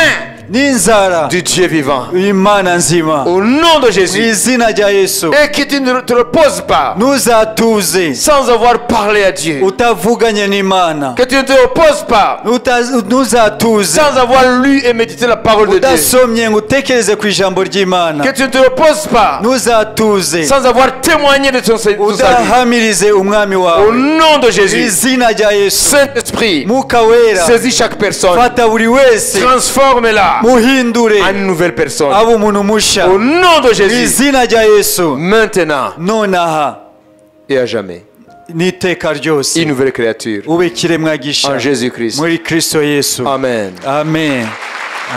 n'inzara du Dieu vivant. imana nzima Au nom de mu Jésus. izina rya yesu Et que tu ne te reposes pas ntuzatuze sans avoir parlé à Dieu. utavuganye n'imana Que tu ne te reposes pas ntuzatuze sans avoir lu et médité la parole de Dieu. udasomye ngo utekereze ku ijambo ry'imana Que tu ne te reposes pas ntuzatuze sans avoir témoigné de ton salut. udahamirize umwami Au wawe nom de mu Jésus. izina rya yesu Saint-Esprit, mwuka wera saisis chaque personne. fata buri wese Transforme-la muhindure en une nouvelle personne. aba umuntu mushya Au nom de mu Jésus. izina rya yesu Maintenant nonaha et à jamais. n'iteka ryose Une nouvelle créature. ube ikiremwa gisha En Jésus-Christ. muri kristo yesu Amen. amen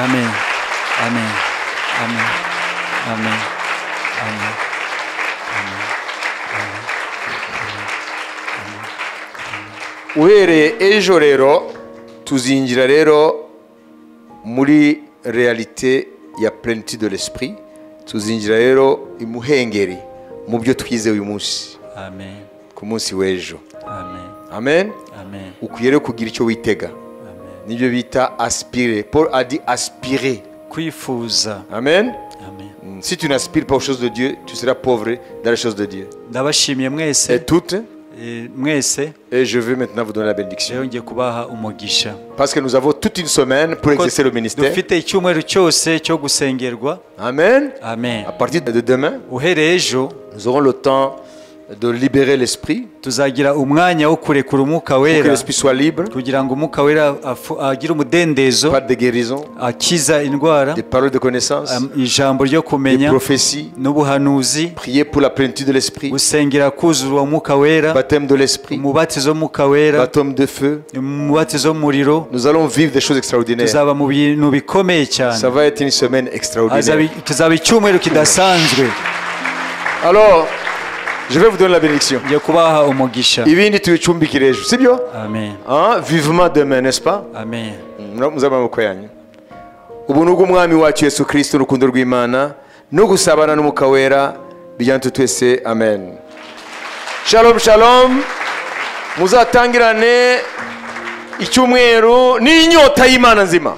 amen amen amen amen amen Uhereye ejo rero tuzinjira rero muri realite ya plenitude de l'esprit. Tuzinjira rero imuhengeri mu byo twize uyu munsi amen ku munsi w'ejo. amen Amen. amen Ukwiye rero kugira icyo witega. amen Nibyo bita aspirer. Paul a dit aspirer. kwifuza Amen. amen Si tu n'aspires pas aux choses de Dieu, tu seras pauvre dans les choses de Dieu. ndabashimiye mwese Et toutes. mwese Et je vais maintenant vous donner la bénédiction. rero ngiye kubaha umugisha Parce que nous avons toute une semaine pour exercer le ministère. dufite icyumweru cyose cyo gusengerwa Amen. amen À partir de demain, uhereye ejo nous aurons le temps de libérer l'esprit, tuzagira umwanya wo kurekura umwuka pour que wera l'esprit soit libre, kugira ngo umwuka wera agire umudendezo pas de guérison, akiza indwara des paroles de connaissance, ijambo ryo des kumenya prophéties, n'ubuhanuzi prier pour la plénitude de l'esprit, gusengera kuzura umwuka wera baptême de l'esprit, umubatizo w'umwuka wera baptême de feu. umubatizo w'umuriro Nous allons vivre des choses extraordinaires. tuzaba mu bintu bikomeye cyane Ça va être une semaine extraordinaire. tuzaba icyumweru kidasanzwe Alors, je vais vous donner la bénédiction. ngiye kubaha umugisha Ibindi tubicumbikire ejo, sibyo? amen Hein? Vivement demain, n'est-ce pas? amen Muzaba amaboko yanyu. Ubuntu bw'umwami wacu Yesu Kristo, urukundo rw'Imana no gusabana n'umwuka wera bijyana twese. Amen. Shalom shalom. Muzatangirane icyumweru n'inyota y'Imana nzima.